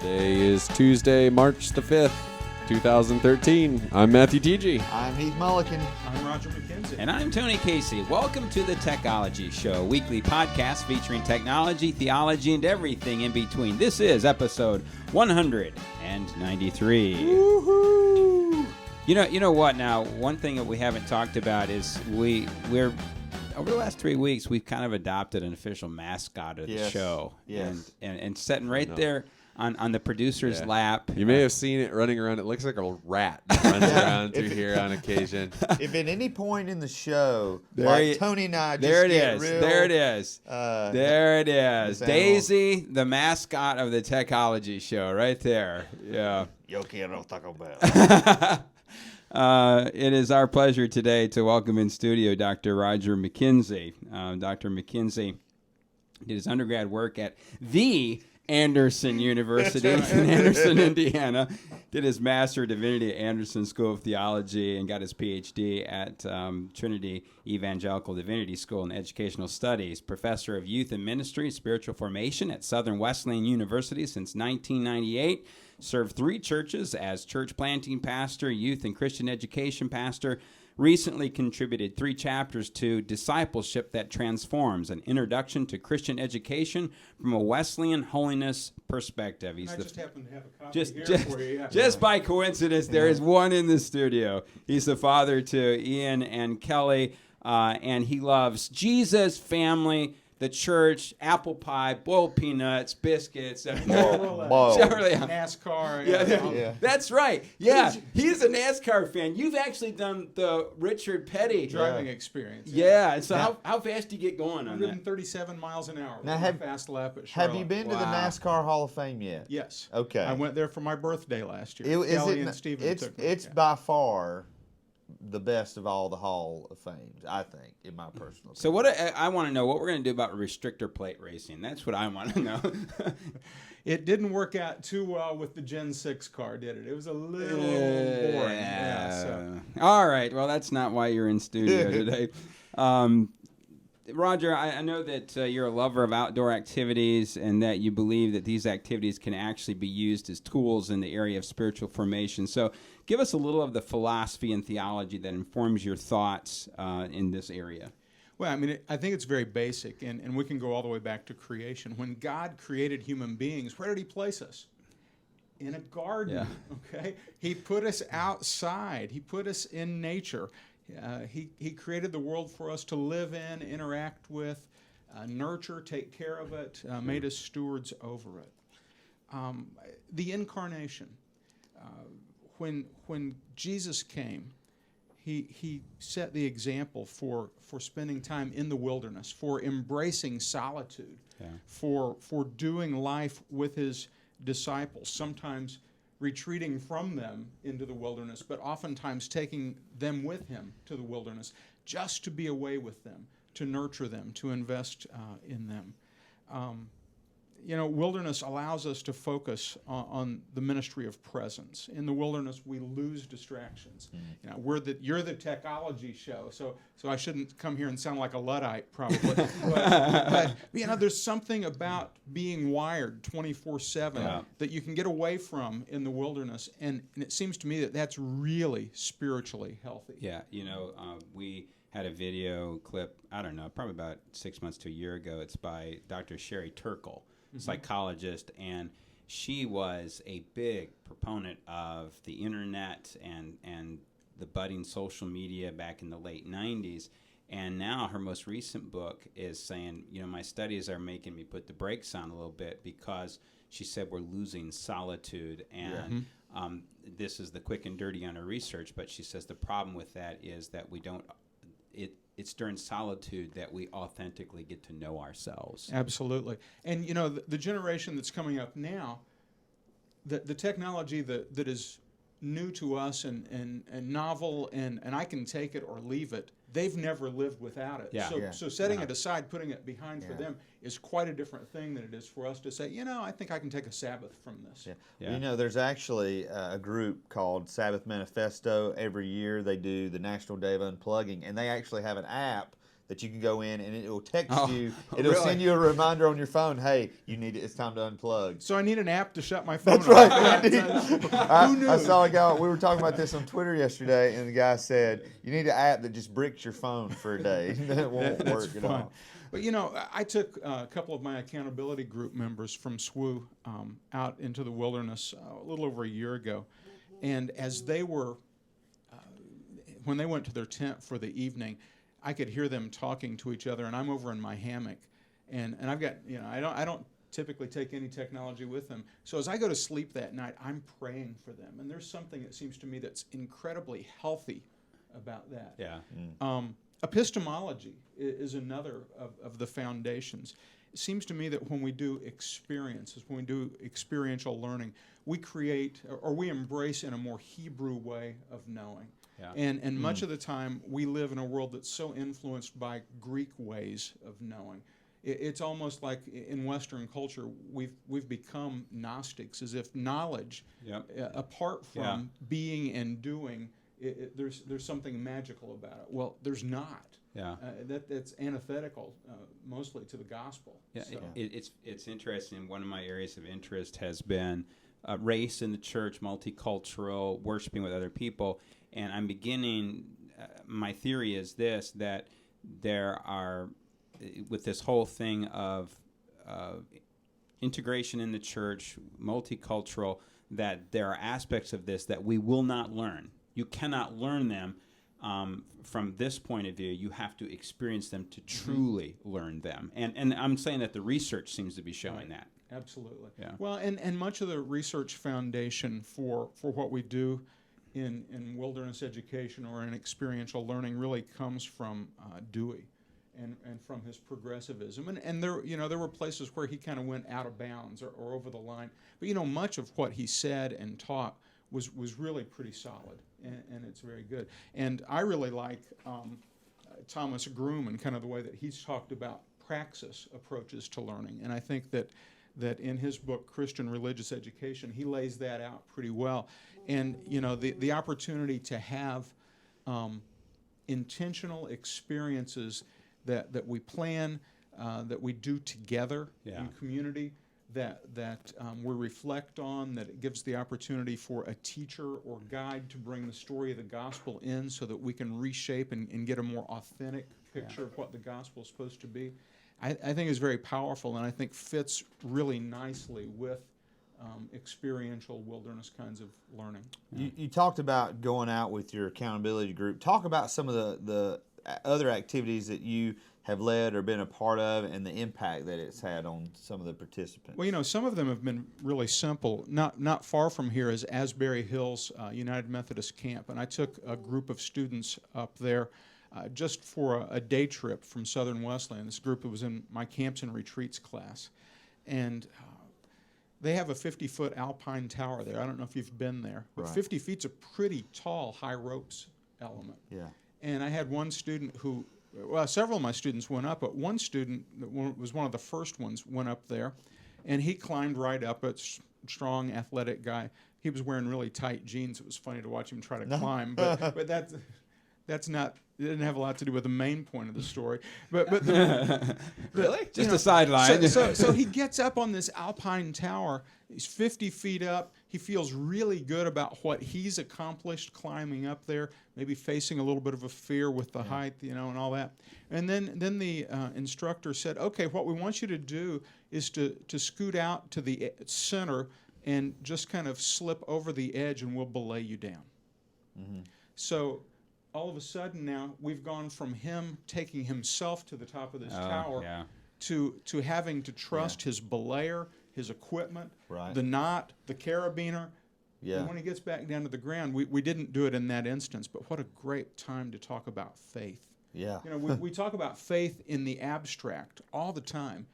Today is Tuesday, March the 5th, 2013. I'm Matthew TG. I'm Heath Mullican. I'm Roger McKenzie. And I'm Tony Casey. Welcome to the Technology Show, weekly podcast featuring technology, theology, and everything in between. This is episode 193. Woohoo! You know what? Now, one thing that we haven't talked about is we're over the last 3 weeks we've kind of adopted an official mascot of the show. Yes. And sitting right there on the producer's lap. You may have seen it running around. It looks like a rat that runs around through here on occasion. If at any point in the show, There Tony and I just There it get is. real... There it is. There it is. this Daisy, the mascot of the Technology Show, right there. Yeah. Yo quiero Taco Bell. It is our pleasure today to welcome in studio Dr. Roger McKenzie. Dr. McKenzie did his undergrad work at the Anderson University in Anderson, Indiana. Did his Master of Divinity at Anderson School of Theology and got his PhD at Trinity Evangelical Divinity School in Educational Studies. Professor of Youth and Ministry, Spiritual Formation at Southern Wesleyan University since 1998. Served 3 churches as church planting pastor, youth and Christian education pastor. Recently contributed 3 chapters to Discipleship That Transforms, an introduction to Christian education from a Wesleyan holiness perspective. I just happen to have a copy here for you. Just by coincidence, there is one in the studio. He's the father to Ian and Kelly, and he loves Jesus, family, the church, apple pie, boiled peanuts, biscuits. NASCAR. Yeah. That's right. Yeah, he's a NASCAR fan. You've actually done the Richard Petty Driving experience. Yeah, and so how fast do you get going on that? 137 miles an hour. Now, Fast lap at Charlotte. Have you been to the Wow. NASCAR Hall of Fame yet? Yes. Okay. I went there for my birthday last year. Kelly and Steven took me. It's by far the best of all the Hall of Fames, I think, in my personal opinion. So what I want to know, what we're going to do about restrictor plate racing. That's what I want to know. It didn't work out too well with the Gen 6 car, did it? It was a little boring. All right. Well, that's not why you're in studio today. Roger, I know that you're a lover of outdoor activities and that you believe that these activities can actually be used as tools in the area of spiritual formation. So give us a little of the philosophy and theology that informs your thoughts in this area. Well, I mean, I think it's very basic, and we can go all the way back to creation. When God created human beings, where did he place us? In a garden, okay? He put us outside. He put us in nature. He created the world for us to live in, interact with, nurture, take care of it, made us stewards over it. The incarnation. When Jesus came, he set the example for spending time in the wilderness, for embracing solitude, for doing life with his disciples, sometimes retreating from them into the wilderness, but oftentimes taking them with him to the wilderness just to be away with them, to nurture them, to invest in them. Wilderness allows us to focus on the ministry of presence. In the wilderness, we lose distractions. You're the technology show, so I shouldn't come here and sound like a Luddite, probably. but there's something about being wired 24/7 that you can get away from in the wilderness, and it seems to me that that's really spiritually healthy. Yeah, we had a video clip, I don't know, probably about 6 months to a year ago. It's by Dr. Sherry Turkle, psychologist, and she was a big proponent of the internet and the budding social media back in the late 90s. And now her most recent book is saying, my studies are making me put the brakes on a little bit because she said we're losing solitude. And this is the quick and dirty on her research, but she says the problem with that is that we don't it's during solitude that we authentically get to know ourselves. Absolutely. And, the generation that's coming up now, the technology that is new to us and novel, and I can take it or leave it, they've never lived without it. So setting it aside, putting it behind for them is quite a different thing than it is for us to say, I think I can take a Sabbath from this. There's actually a group called Sabbath Manifesto. Every year they do the National Day of Unplugging, and they actually have an app that you can go in and it will text Oh, you. It'll really? send you a reminder on your phone. Hey, it's time to unplug. So I need an app to shut my phone That's off. right. Who knew? I saw a guy. We were talking about this on Twitter yesterday, and the guy said, "You need an app that just bricks your phone for a day. That won't That's work at fun. all." But I took a couple of my accountability group members from SWU out into the wilderness a little over a year ago, and as they were, when they went to their tent for the evening, I could hear them talking to each other, and I'm over in my hammock, and I've got I don't typically take any technology with them. So as I go to sleep that night, I'm praying for them, and there's something that seems to me that's incredibly healthy about that. Yeah. Epistemology is another of the foundations. It seems to me that when we do experiences, when we do experiential learning, we create or we embrace in a more Hebrew way of knowing. Yeah. And much of the time, we live in a world that's so influenced by Greek ways of knowing. It's almost like in Western culture, we've become Gnostics, as if knowledge, apart from being and doing, there's something magical about it. Well, there's not. Yeah. That's antithetical mostly to the gospel. Yeah, So. it's interesting. One of my areas of interest has been race in the church, multicultural, worshiping with other people, and I'm beginning. My theory is this: that there are, with this whole thing of integration in the church, multicultural, that there are aspects of this that we will not learn. You cannot learn them. From this point of view, you have to experience them to truly learn them. And I'm saying that the research seems to be showing that. Absolutely. Yeah. Well, and much of the research foundation for what we do in wilderness education or in experiential learning really comes from Dewey and from his progressivism. And there were places where he kind of went out of bounds or over the line. But, much of what he said and taught was really pretty solid, and it's very good. And I really like Thomas Groom and kind of the way that he's talked about praxis approaches to learning. And I think that in his book, Christian Religious Education, he lays that out pretty well. And, the opportunity to have intentional experiences that we plan, that we do together in community, that we reflect on, that it gives the opportunity for a teacher or guide to bring the story of the gospel in so that we can reshape and get a more authentic picture of what the gospel is supposed to be. I think is very powerful, and I think fits really nicely with experiential wilderness kinds of learning. You talked about going out with your accountability group. Talk about some of the other activities that you have led or been a part of and the impact that it's had on some of the participants. Well, some of them have been really simple. Not far from here is Asbury Hills United Methodist Camp, and I took a group of students up there just for a day trip from Southern Wesleyan. This group was in my Camps and Retreats class, and they have a 50-foot alpine tower there. I don't know if you've been there, but Right. 50 feet's a pretty tall high ropes element. Yeah. And I had one student several of my students went up, but one student that was one of the first ones went up there, and he climbed right up. A strong, athletic guy. He was wearing really tight jeans. It was funny to watch him try to climb, but that's not. It didn't have a lot to do with the main point of the story. But Really? Just a sideline. So he gets up on this alpine tower. He's 50 feet up. He feels really good about what he's accomplished climbing up there, maybe facing a little bit of a fear with the height, and all that. And then the instructor said, okay, what we want you to do is to scoot out to the center and just kind of slip over the edge, and we'll belay you down. Mm-hmm. So all of a sudden now we've gone from him taking himself to the top of this tower to having to trust his belayer, his equipment, the knot, the carabiner. Yeah. And when he gets back down to the ground, we didn't do it in that instance, but what a great time to talk about faith. Yeah. We talk about faith in the abstract all the time,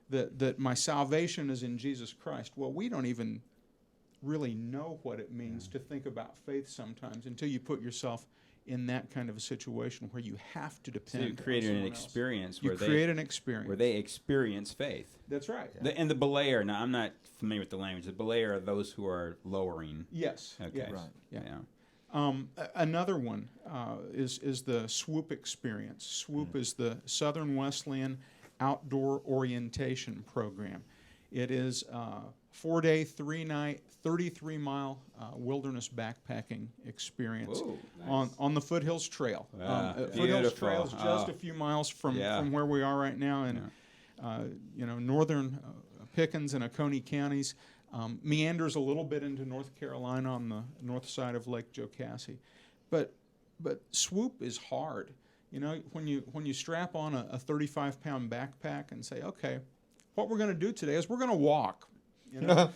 that my salvation is in Jesus Christ. Well, we don't even really know what it means to think about faith sometimes until you put yourself in that kind of a situation where you have to depend on someone else. So you created an experience where they experience faith. That's right. And the belayer, now I'm not familiar with the language. The belayer are those who are lowering. Yes. Okay. Yes. Right. Yeah. Another one is the SWOOP experience. SWOOP is the Southern Wesleyan Outdoor Orientation Program. It is a 4-day, 3-night, 33-mile wilderness backpacking experience. Whoa, nice. on the Foothills Trail. Foothills Beautiful. Trail is just a few miles from where we are right now in northern Pickens and Oconee counties. Meanders a little bit into North Carolina on the north side of Lake Jocassee, but SWOOP is hard. You know, when you strap on a 35-pound backpack and say, okay, what we're going to do today is we're going to walk, you know,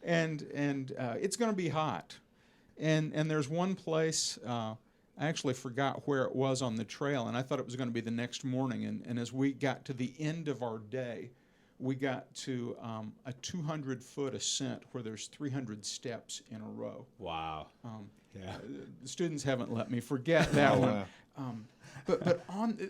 and it's going to be hot, and there's one place I actually forgot where it was on the trail, and I thought it was going to be the next morning, and as we got to the end of our day, we got to a 200-foot ascent where there's 300 steps in a row. Wow. The students haven't let me forget that one. Wow. But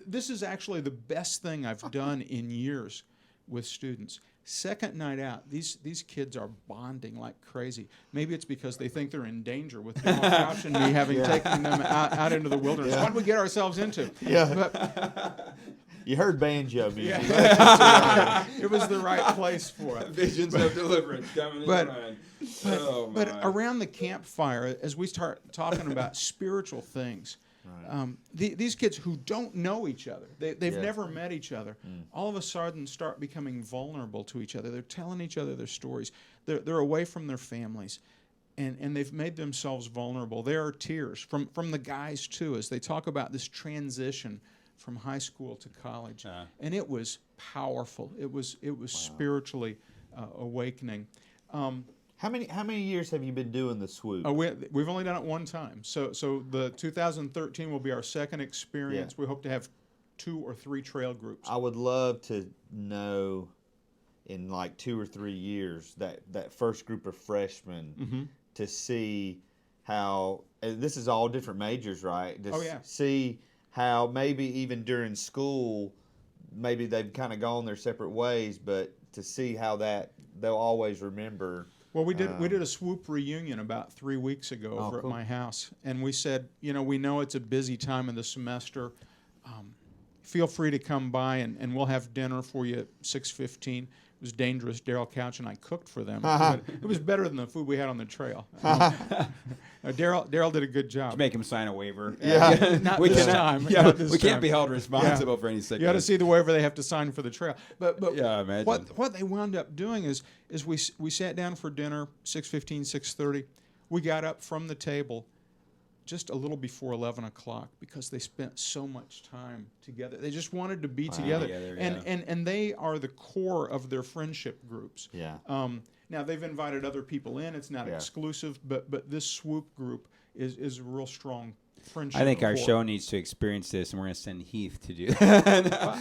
this is actually the best thing I've done in years with students. Second night out, these kids are bonding like crazy. Maybe it's because they think they're in danger with Daryl Couch and me having taken them out into the wilderness. Yeah. What did we get ourselves into? Yeah. But, You heard banjo music. it was the right place for it. Visions of deliverance coming in But- mind. But around the campfire, as we start talking about spiritual things, these kids who don't know each other, they've never met each other, all of a sudden start becoming vulnerable to each other. They're telling each other their stories. They're away from their families, and they've made themselves vulnerable. There are tears from the guys, too, as they talk about this transition from high school to college. And it was powerful. It was spiritually awakening. How many years have you been doing the SWOOP? We've only done it one time. So the 2013 will be our second experience. Yeah. We hope to have 2 or 3 trail groups. I would love to know in like 2 or 3 years that first group of freshmen to see how, and this is all different majors, right? To see how maybe even during school, maybe they've kind of gone their separate ways, but to see how that they'll always remember. Well, we did a SWOOP reunion about 3 weeks ago over cool. at my house, and we said, we know it's a busy time of the semester. Feel free to come by, and we'll have dinner for you at 6:15. It was dangerous. Daryl Couch and I cooked for them. But it was better than the food we had on the trail. Daryl did a good job. Make him sign a waiver. Not we this cannot- time. Yeah, Not this we can't time. be held responsible for any sickness. You got to see the waiver they have to sign for the trail. But Yeah, imagine. what they wound up doing is we sat down for dinner 6:15, 6:30. We got up from the table just a little before 11 o'clock because they spent so much time together. They just wanted to be together. And they are the core of their friendship groups. Yeah. Now, they've invited other people in. It's not exclusive, but this SWOOP group is a real strong friendship. I think our core. show needs to experience this, and we're going to send Heath to do that. Well,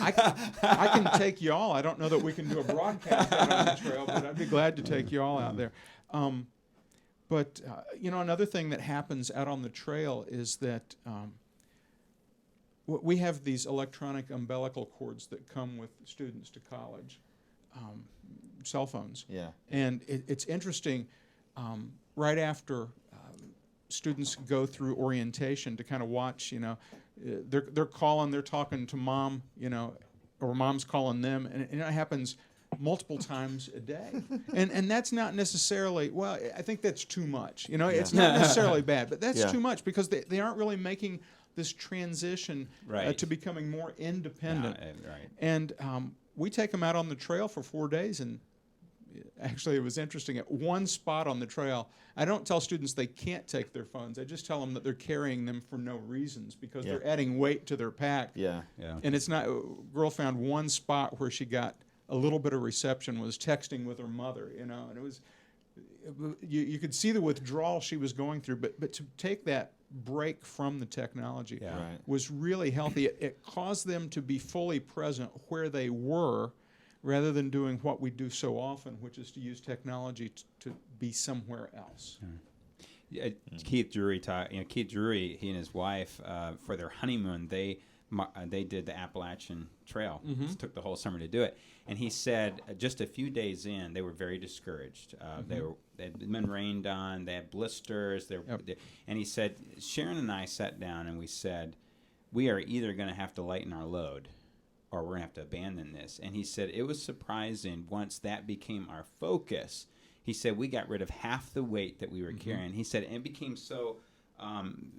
I can take you all. I don't know that we can do a broadcast out on the trail, but I'd be glad to take you all out there. But another thing that happens out on the trail is that we have these electronic umbilical cords that come with students to college, cell phones. Yeah. And it's interesting, right after students go through orientation to kind of watch, they're talking to mom, or mom's calling them, and it happens multiple times a day. And that's not necessarily, well, I think that's too much. It's not necessarily bad, but that's too much because they aren't really making this transition to becoming more independent. Right. And we take them out on the trail for 4 days, and actually it was interesting. At one spot on the trail, I don't tell students they can't take their phones. I just tell them that they're carrying them for no reasons because they're adding weight to their pack. Yeah. And it's not, girl found one spot where she got a little bit of reception, was texting with her mother, and it was, you could see the withdrawal she was going through, but to take that break from the technology was really healthy. It caused them to be fully present where they were rather than doing what we do so often, which is to use technology to be somewhere else. Keith Drury, he and his wife, for their honeymoon, they did the Appalachian Trail. It took the whole summer to do it. And he said just a few days in, they were very discouraged. They'd been rained on. They had blisters. And he said, Sharon and I sat down and we said, we are either going to have to lighten our load or we're going to have to abandon this. And he said it was surprising once that became our focus. He said we got rid of half the weight that we were carrying. He said it became so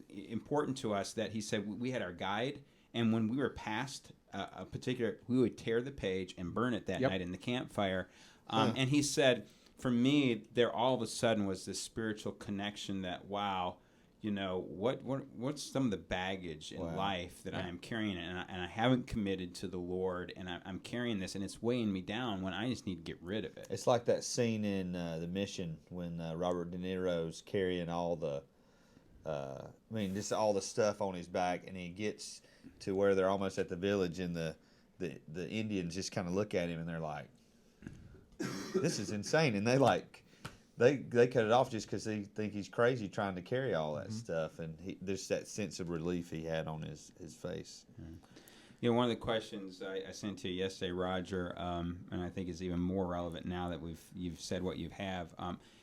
important to us that he said we had our guide, and when we were past a particular, we would tear the page and burn it that night in the campfire. And he said, for me, there all of a sudden was this spiritual connection that, wow, you know, what's some of the baggage in life that I am carrying, and I haven't committed to the Lord, and I'm carrying this, and it's weighing me down when I just need to get rid of it. It's like that scene in The Mission when Robert De Niro's carrying all the, just all the stuff on his back, and he gets to where they're almost at the village, and the Indians just kind of look at him, and they're like, "This is insane," and they cut it off just because they think he's crazy trying to carry all that stuff, and there's that sense of relief he had on his face. You know, one of the questions I sent to you yesterday, Roger, and I think is even more relevant now that you've said what you have.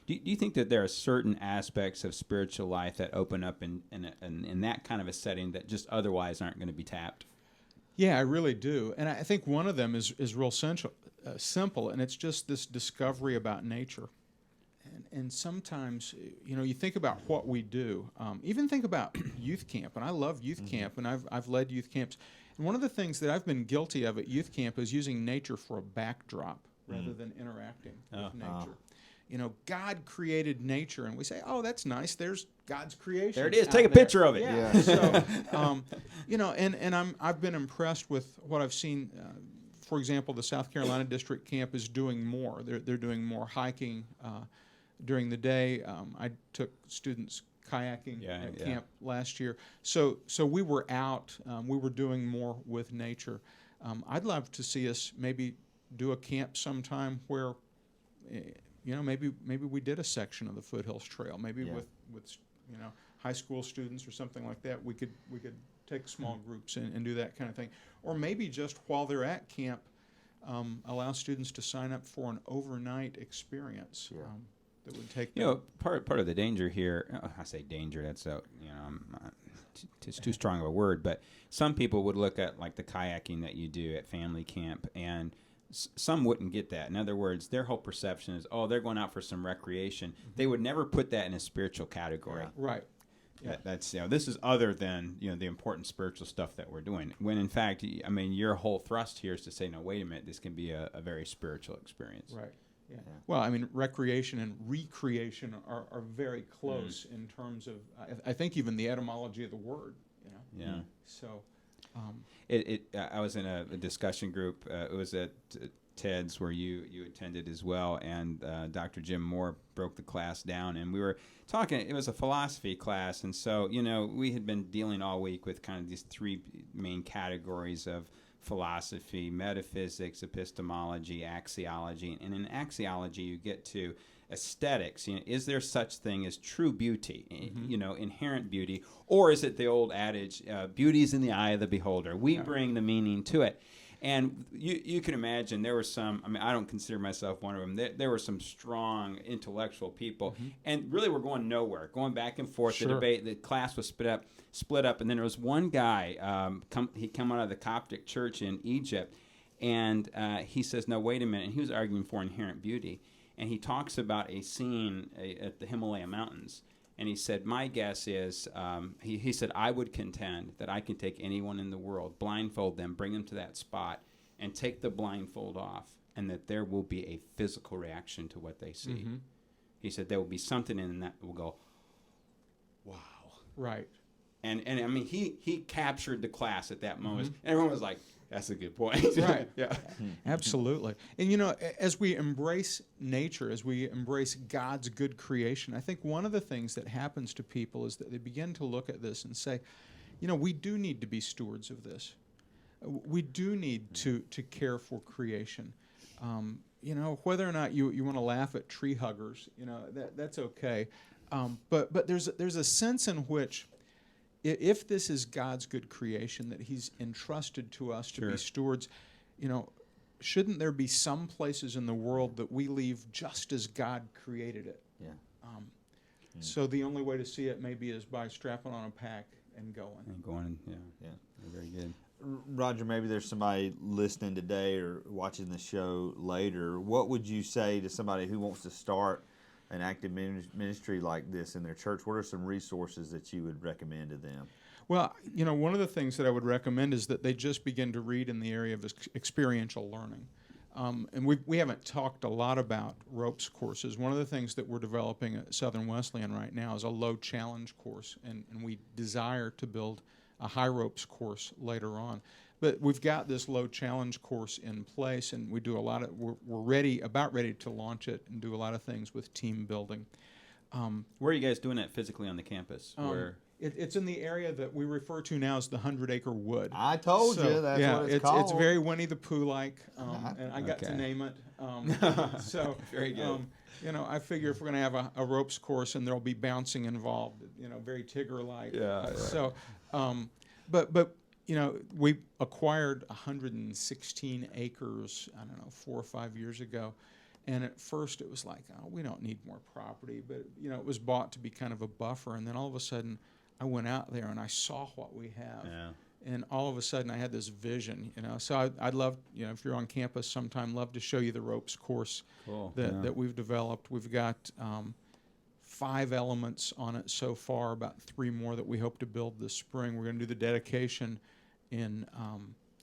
Do you think that there are certain aspects of spiritual life that open up in that kind of a setting that just otherwise aren't going to be tapped? Yeah, I really do, and I think one of them is real simple, and it's just this discovery about nature. And sometimes, you know, you think about what we do. Even think about youth camp, and I love youth camp, and I've led youth camps. And one of the things that I've been guilty of at youth camp is using nature for a backdrop rather than interacting with nature. You know, God created nature, and we say, "Oh, that's nice. There's God's creation. There it is. Take a picture of it." Yeah. So, you know, and I've been impressed with what I've seen. For example, the South Carolina District Camp is doing more. They're doing more hiking during the day. I took students kayaking at camp last year. So we were out. We were doing more with nature. I'd love to see us maybe do a camp sometime where, you know, maybe we did a section of the Foothills Trail. Maybe with you know, high school students or something like that. We could take small groups and do that kind of thing. Or maybe just while they're at camp, allow students to sign up for an overnight experience. That would take them. You know, part of the danger here, I say danger, that's it's too strong of a word, but some people would look at like the kayaking that you do at family camp, and some wouldn't get that. In other words, their whole perception is, oh, they're going out for some recreation. They would never put that in a spiritual category. Right. Yeah. That's, you know, this is other than, you know, the important spiritual stuff that we're doing. When in fact, I mean, your whole thrust here is to say, no, wait a minute, this can be a very spiritual experience. Right. Yeah. Well, I mean, recreation and recreation are very close in terms of, I think, even the etymology of the word. You know. Yeah. So, I was in a discussion group. It was at Ted's where you attended as well, and Dr. Jim Moore broke the class down, and we were talking. It was a philosophy class, and so, you know, we had been dealing all week with kind of these three main categories of philosophy: metaphysics, epistemology, axiology. And in axiology, you get to aesthetics. You know, is there such thing as true beauty, you know, inherent beauty, or is it the old adage, beauty's in the eye of the beholder? We bring the meaning to it. And you can imagine there were some, I mean, I don't consider myself one of them. There were some strong intellectual people, and really we're going nowhere, going back and forth. Sure. The debate, the class was split up, and then there was one guy, he'd come out of the Coptic church in Egypt, and he says, no, wait a minute, and he was arguing for inherent beauty, and he talks about a scene at the Himalaya mountains. And he said, my guess is, he said, I would contend that I can take anyone in the world, blindfold them, bring them to that spot, and take the blindfold off, and that there will be a physical reaction to what they see. He said there will be something in that will go, wow. right. And I mean, he captured the class at that moment. Everyone was like, that's a good point. Right. Yeah. Absolutely. And, you know, as we embrace nature, as we embrace God's good creation, I think one of the things that happens to people is that they begin to look at this and say, you know, we do need to be stewards of this. We do need to care for creation. You know, whether or not you want to laugh at tree huggers, you know, that's okay. But there's a sense in which if this is God's good creation that He's entrusted to us to be stewards, shouldn't there be some places in the world that we leave just as God created it? Yeah. So the only way to see it maybe is by strapping on a pack and going. Yeah. Very good. Roger, maybe there's somebody listening today or watching the show later. What would you say to somebody who wants to start an active ministry like this in their church? What are some resources that you would recommend to them? Well, one of the things that I would recommend is that they just begin to read in the area of experiential learning. And we haven't talked a lot about ropes courses. One of the things that we're developing at Southern Wesleyan right now is a low challenge course, and we desire to build a high ropes course later on. But we've got this low challenge course in place, and we do we're about ready to launch it and do a lot of things with team building. Where are you guys doing that physically on the campus? It's in the area that we refer to now as the 100-acre wood. I told you that's what it's called. It's very Winnie the Pooh-like, and I got to name it. So very good. I figure if we're going to have a ropes course and there'll be bouncing involved, very Tigger-like. Yeah. So, but we acquired 116 acres, 4 or 5 years ago. And at first it was like, we don't need more property. But, it was bought to be kind of a buffer. And then all of a sudden I went out there and I saw what we have. Yeah. And all of a sudden I had this vision, So I'd love, if you're on campus sometime, love to show you the ropes course that we've developed. We've got 5 elements on it so far, about 3 more that we hope to build this spring. We're going to do the dedication in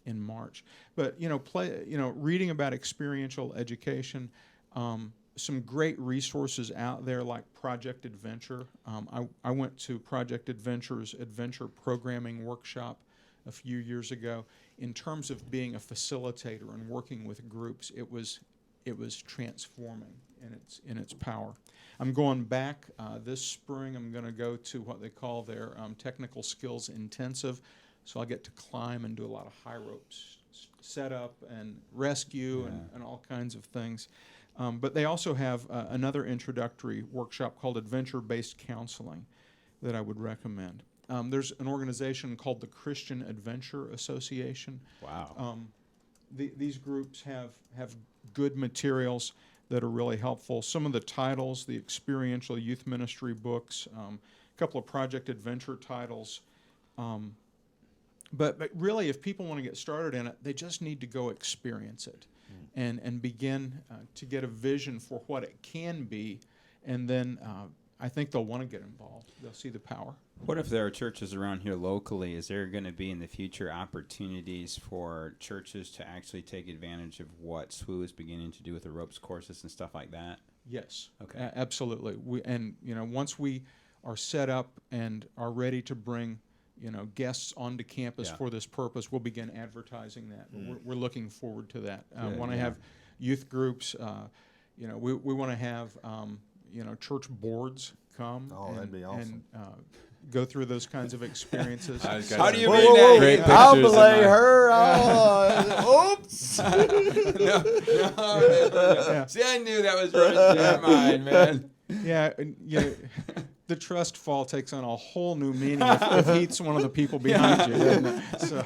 March. But reading about experiential education, some great resources out there like Project Adventure. I went to Project Adventure's Adventure Programming Workshop a few years ago. In terms of being a facilitator and working with groups, it was transforming in its power. I'm going back this spring. I'm going to go to what they call their technical skills intensive. So I'll get to climb and do a lot of high ropes setup and rescue and all kinds of things. But they also have another introductory workshop called Adventure-Based Counseling that I would recommend. There's an organization called the Christian Adventure Association. Wow. These groups have good materials that are really helpful. Some of the titles, the experiential youth ministry books, a couple of Project Adventure titles. But really, if people want to get started in it, they just need to go experience it and begin to get a vision for what it can be. And then I think they'll want to get involved. They'll see the power. What if there are churches around here locally? Is there going to be in the future opportunities for churches to actually take advantage of what SWU is beginning to do with the ropes courses and stuff like that? Yes. Okay. Absolutely. Once we are set up and are ready to bring guests onto campus for this purpose, we'll begin advertising that. We're looking forward to that. Want to have youth groups. We want to have church boards come. Oh, that'd be awesome. And go through those kinds of experiences. How do you bring that? Great I'll pictures belay in my- her. Oops. No. See, I knew that was right in your mind, man. Yeah, the trust fall takes on a whole new meaning if Heath's one of the people behind you. Doesn't it? So.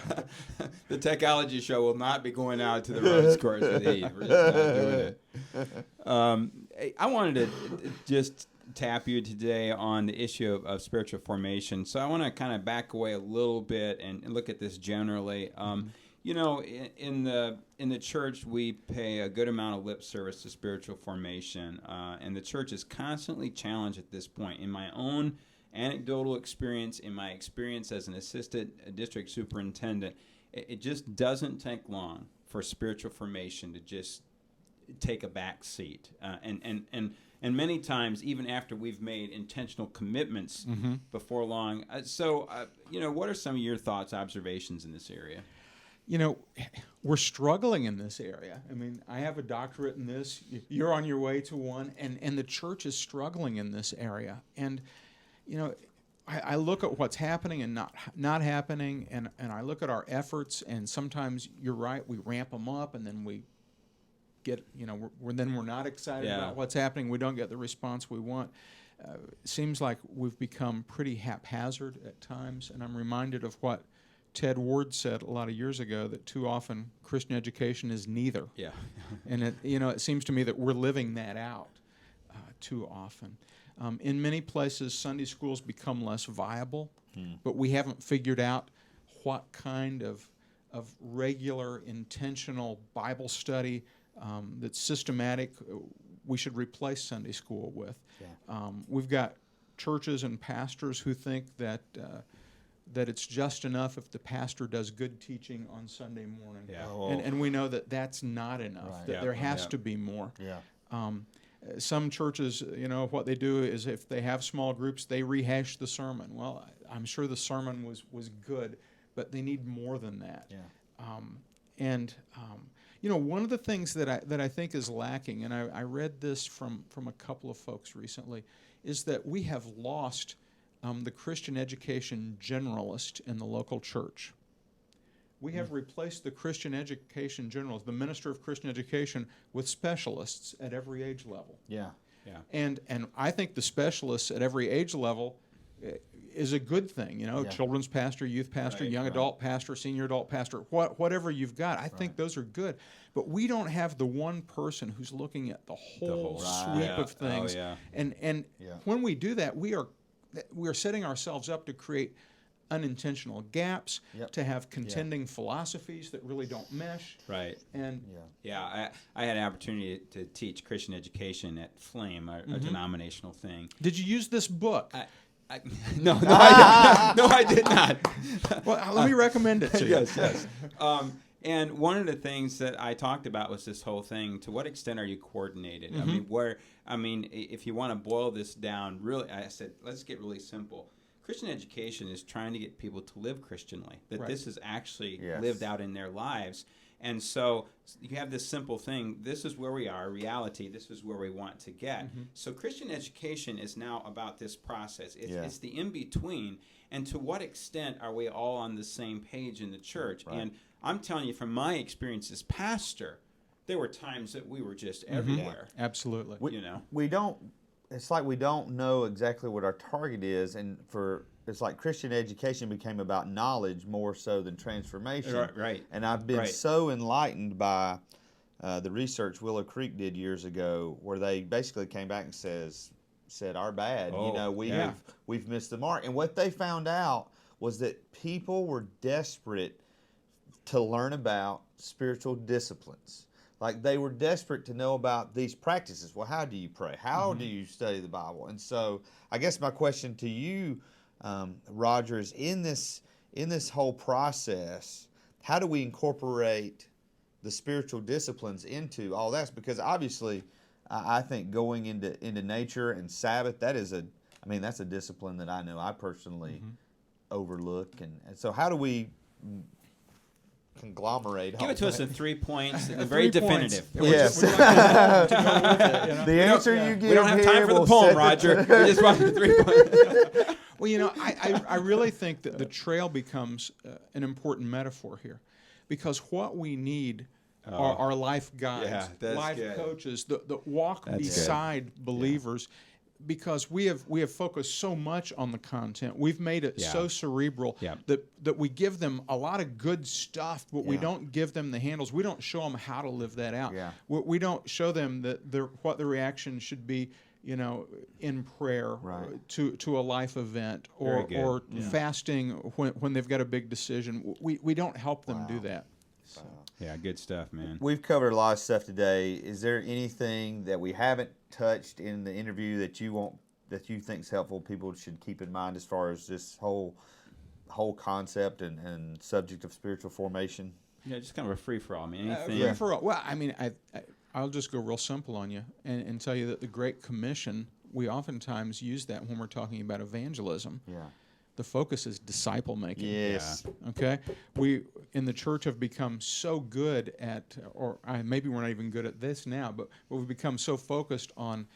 The Techology Show will not be going out to the ropes course with Heath. We're just not doing it. I wanted to just tap you today on the issue of spiritual formation. So I want to kind of back away a little bit and look at this generally. In the church, we pay a good amount of lip service to spiritual formation, and the church is constantly challenged at this point. In my own anecdotal experience, in my experience as an assistant district superintendent, it just doesn't take long for spiritual formation to just take a back seat. And many times, even after we've made intentional commitments before long. What are some of your thoughts, observations in this area? We're struggling in this area. I mean, I have a doctorate in this. You're on your way to one, and the church is struggling in this area. And, I look at what's happening and not happening, and I look at our efforts, and sometimes you're right, we ramp them up, and then we get, we're not excited about what's happening. We don't get the response we want. it seems like we've become pretty haphazard at times, and I'm reminded of what Ted Ward said a lot of years ago, that too often Christian education is neither. Yeah. And it seems to me that we're living that out too often. In many places, Sunday schools become less viable, but we haven't figured out what kind of regular, intentional Bible study that's systematic we should replace Sunday school with. Yeah. We've got churches and pastors who think that it's just enough if the pastor does good teaching on Sunday morning. Yeah. And we know that that's not enough, Right. that there has to be more. Yeah. Some churches, what they do is if they have small groups, they rehash the sermon. Well, I'm sure the sermon was good, but they need more than that. Yeah. One of the things that I think is lacking, and I read this from a couple of folks recently, is that we have lost the Christian education generalist in the local church. We have replaced the Christian education generalist, the minister of Christian education, with specialists at every age level. Yeah. Yeah. And I think the specialists at every age level is a good thing. Children's pastor, youth pastor, young adult pastor, senior adult pastor, whatever you've got. I think those are good. But we don't have the one person who's looking at the whole sweep of things. Oh, yeah. And when we do that, we are setting ourselves up to create unintentional gaps, to have contending philosophies that really don't mesh. Right. And I had an opportunity to teach Christian education at Flame, a denominational thing. did you use this book? No, I did not. Well, let me recommend it to you. Yes. And one of the things that I talked about was this whole thing: to what extent are you coordinated? If you want to boil this down, really, I said, let's get really simple. Christian education is trying to get people to live Christianly, that this is actually lived out in their lives. And so you have this simple thing: this is where we are, reality, this is where we want to get. So Christian education is now about this process. It's the in-between. And to what extent are we all on the same page in the church? Right. And I'm telling you, from my experience as pastor, there were times that we were just everywhere. Absolutely. We don't. It's like we don't know exactly what our target is, and it's like Christian education became about knowledge more so than transformation. Right. And I've been so enlightened by the research Willow Creek did years ago, where they basically came back and said our bad. We've missed the mark. And what they found out was that people were desperate to learn about spiritual disciplines. Like, they were desperate to know about these practices. Well, how do you pray? How do you study the Bible? And so I guess my question to you, Roger, is in this whole process, how do we incorporate the spiritual disciplines into all that? Because obviously, I think going into nature and Sabbath, that's a discipline that I know I personally overlook. And so how do we conglomerate? Give it to us in 3 points. Very definitive. Yes. The answer you give. We don't have time for the poem, Roger. We just want the 3 points. Well, I really think that the trail becomes an important metaphor here, because what we need are life guides, life coaches that walk beside believers. Because we have focused so much on the content, we've made it so cerebral that we give them a lot of good stuff, but we don't give them the handles. We don't show them how to live that out. Yeah. We don't show them what the reaction should be, in prayer to a life event or fasting when they've got a big decision. We don't help them do that. So. Yeah, good stuff, man. We've covered a lot of stuff today. Is there anything that we haven't touched in the interview that you think is helpful, people should keep in mind as far as this whole concept and subject of spiritual formation? Yeah, just kind of a free-for-all. Anything. Free-for-all. Well, I'll just go real simple on you and tell you that the Great Commission, we oftentimes use that when we're talking about evangelism. Yeah. The focus is disciple making. Yes. Yeah. Okay. We in the church have become so good at, maybe we're not even good at this now, but we've become so focused on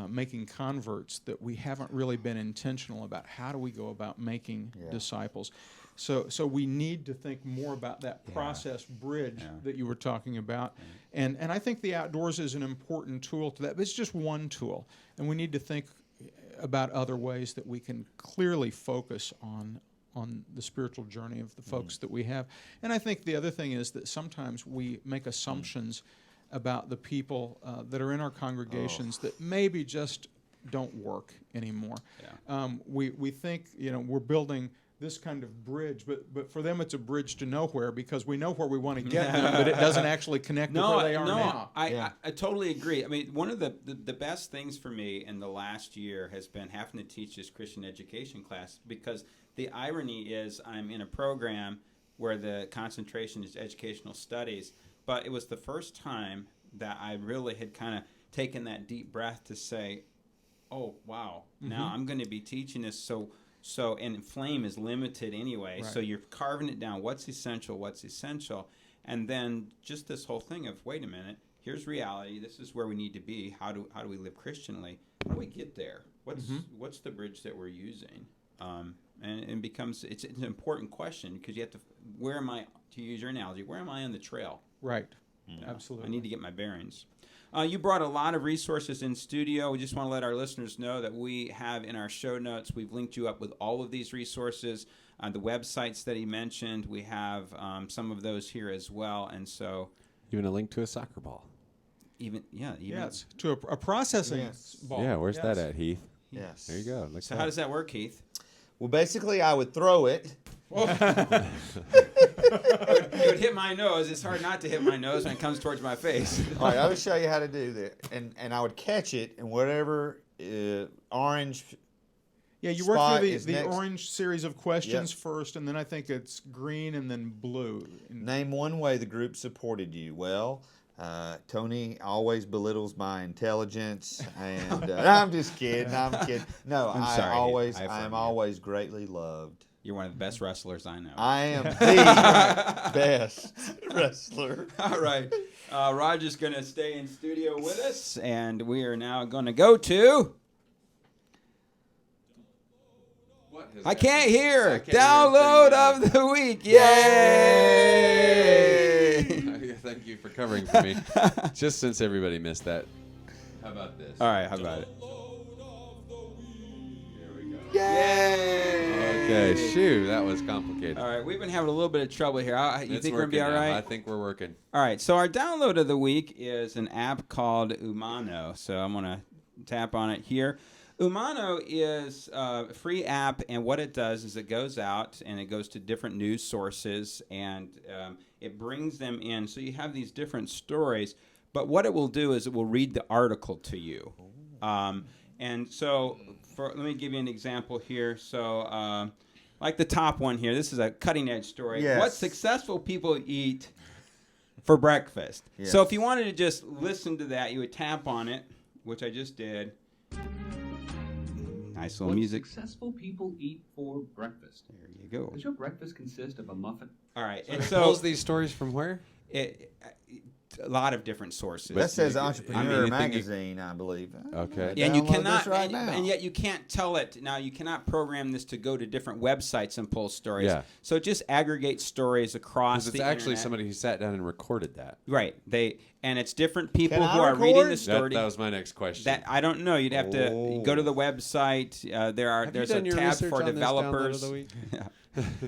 making converts that we haven't really been intentional about how do we go about making disciples. So we need to think more about that process bridge that you were talking about. And I think the outdoors is an important tool to that, but it's just one tool. And we need to think about other ways that we can clearly focus on the spiritual journey of the folks that we have. And I think the other thing is that sometimes we make assumptions about the people that are in our congregations that maybe just don't work anymore. Yeah. We think, we're building this kind of bridge, but for them it's a bridge to nowhere because we know where we want to get them, but it doesn't actually connect to where they are now. I totally agree. I mean, one of the best things for me in the last year has been having to teach this Christian education class, because the irony is I'm in a program where the concentration is educational studies, but it was the first time that I really had kind of taken that deep breath to say, oh, wow, now I'm going to be teaching this. So, and flame is limited anyway. Right. So you're carving it down. What's essential? And then just this whole thing of, wait a minute, here's reality. This is where we need to be. How do we live Christianly? How do we get there? What's the bridge that we're using? And it becomes, it's an important question, because you have to, where am I, to use your analogy, where am I on the trail? Right. Absolutely. I need to get my bearings. You brought a lot of resources in studio. We just want to let our listeners know that we have in our show notes, we've linked you up with all of these resources. The websites that he mentioned, we have some of those here as well. And so, Even a link to a soccer ball. Yes, to a processing ball. Yeah, where's that at, Heath? Yes. There you go. So how does that work, Keith? Well, basically, I would throw it. It would hit my nose. It's hard not to hit my nose when it comes towards my face. All right, I would show you how to do that. And I would catch it in whatever orange. Yeah, you work spot through is the next. orange series of questions first, and then I think it's green and then blue. Name one way the group supported you. Well, Tony always belittles my intelligence, and I'm just kidding. I'm kidding. No, I'm I sorry, am always greatly loved. You're one of the best wrestlers I know. I am the best wrestler. All right. Roger's going to stay in studio with us, and we are now going to go to... I can't hear. Download of the week. Yay! Thank you for covering for me. Just since everybody missed that. How about this? All right, how about it? Yay! Okay, shoo, that was complicated. All right, we've been having a little bit of trouble here. You It's think we're going to be all working now. right? I think we're working. All right, so our download of the week is an app called Umano. So I'm going to tap on it here. Umano is a free app, and what it does is it goes out and it goes to different news sources, and it brings them in. So you have these different stories, but what it will do is it will read the article to you. And so let me give you an example here. So like the top one here, this is a cutting-edge story. Yes. What successful people eat for breakfast. Yes. So if you wanted to just listen to that, you would tap on it, which I just did. Nice little music. Successful people eat for breakfast. There you go. Does your breakfast consist of a muffin? All right. And It so pulls these stories from where? a lot of different sources. That says I Entrepreneur mean, anything you- Magazine, I believe. Okay. Yeah, and you Download cannot, this right now. and yet you can't tell it. Now, you cannot program this to go to different websites and pull stories. Yeah. So it just aggregates stories across Because the it's actually internet. somebody who sat down and recorded that. Right. And it's different people Can I who are reading record? the story. That was my next question. That I don't know. You'd have to go to the website. Have There's you a done your tab research for on this download of developers. the week?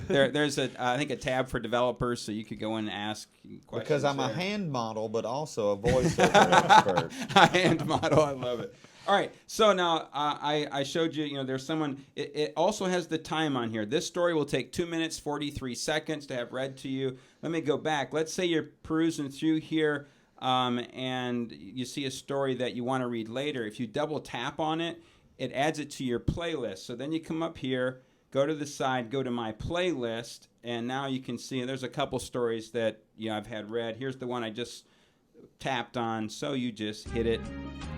There's I think a tab for developers, so you could go in and ask questions. Because I'm a there. hand model, but also a voiceover expert. A hand model. I love it. All right. So now I showed you, there's someone. It also has the time on here. This story will take 2 minutes, 43 seconds to have read to you. Let me go back. Let's say you're perusing through here and you see a story that you want to read later. If you double tap on it, it adds it to your playlist. So then you come up here, go to the side, go to my playlist, and now you can see there's a couple stories that I've had read. Here's the one I just tapped on, so you just hit it,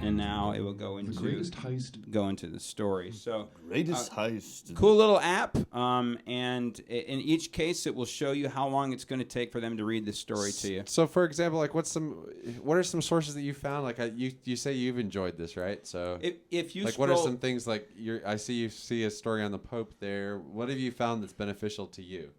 and now it will go into the story. So Greatest heist. cool little app, and in each case, it will show you how long it's going to take for them to read the story to you. So, for example, like what are some sources that you found? Like you say you've enjoyed this, right? So If you like scroll, what are some things like you see a story on the Pope there. What have you found that's beneficial to you?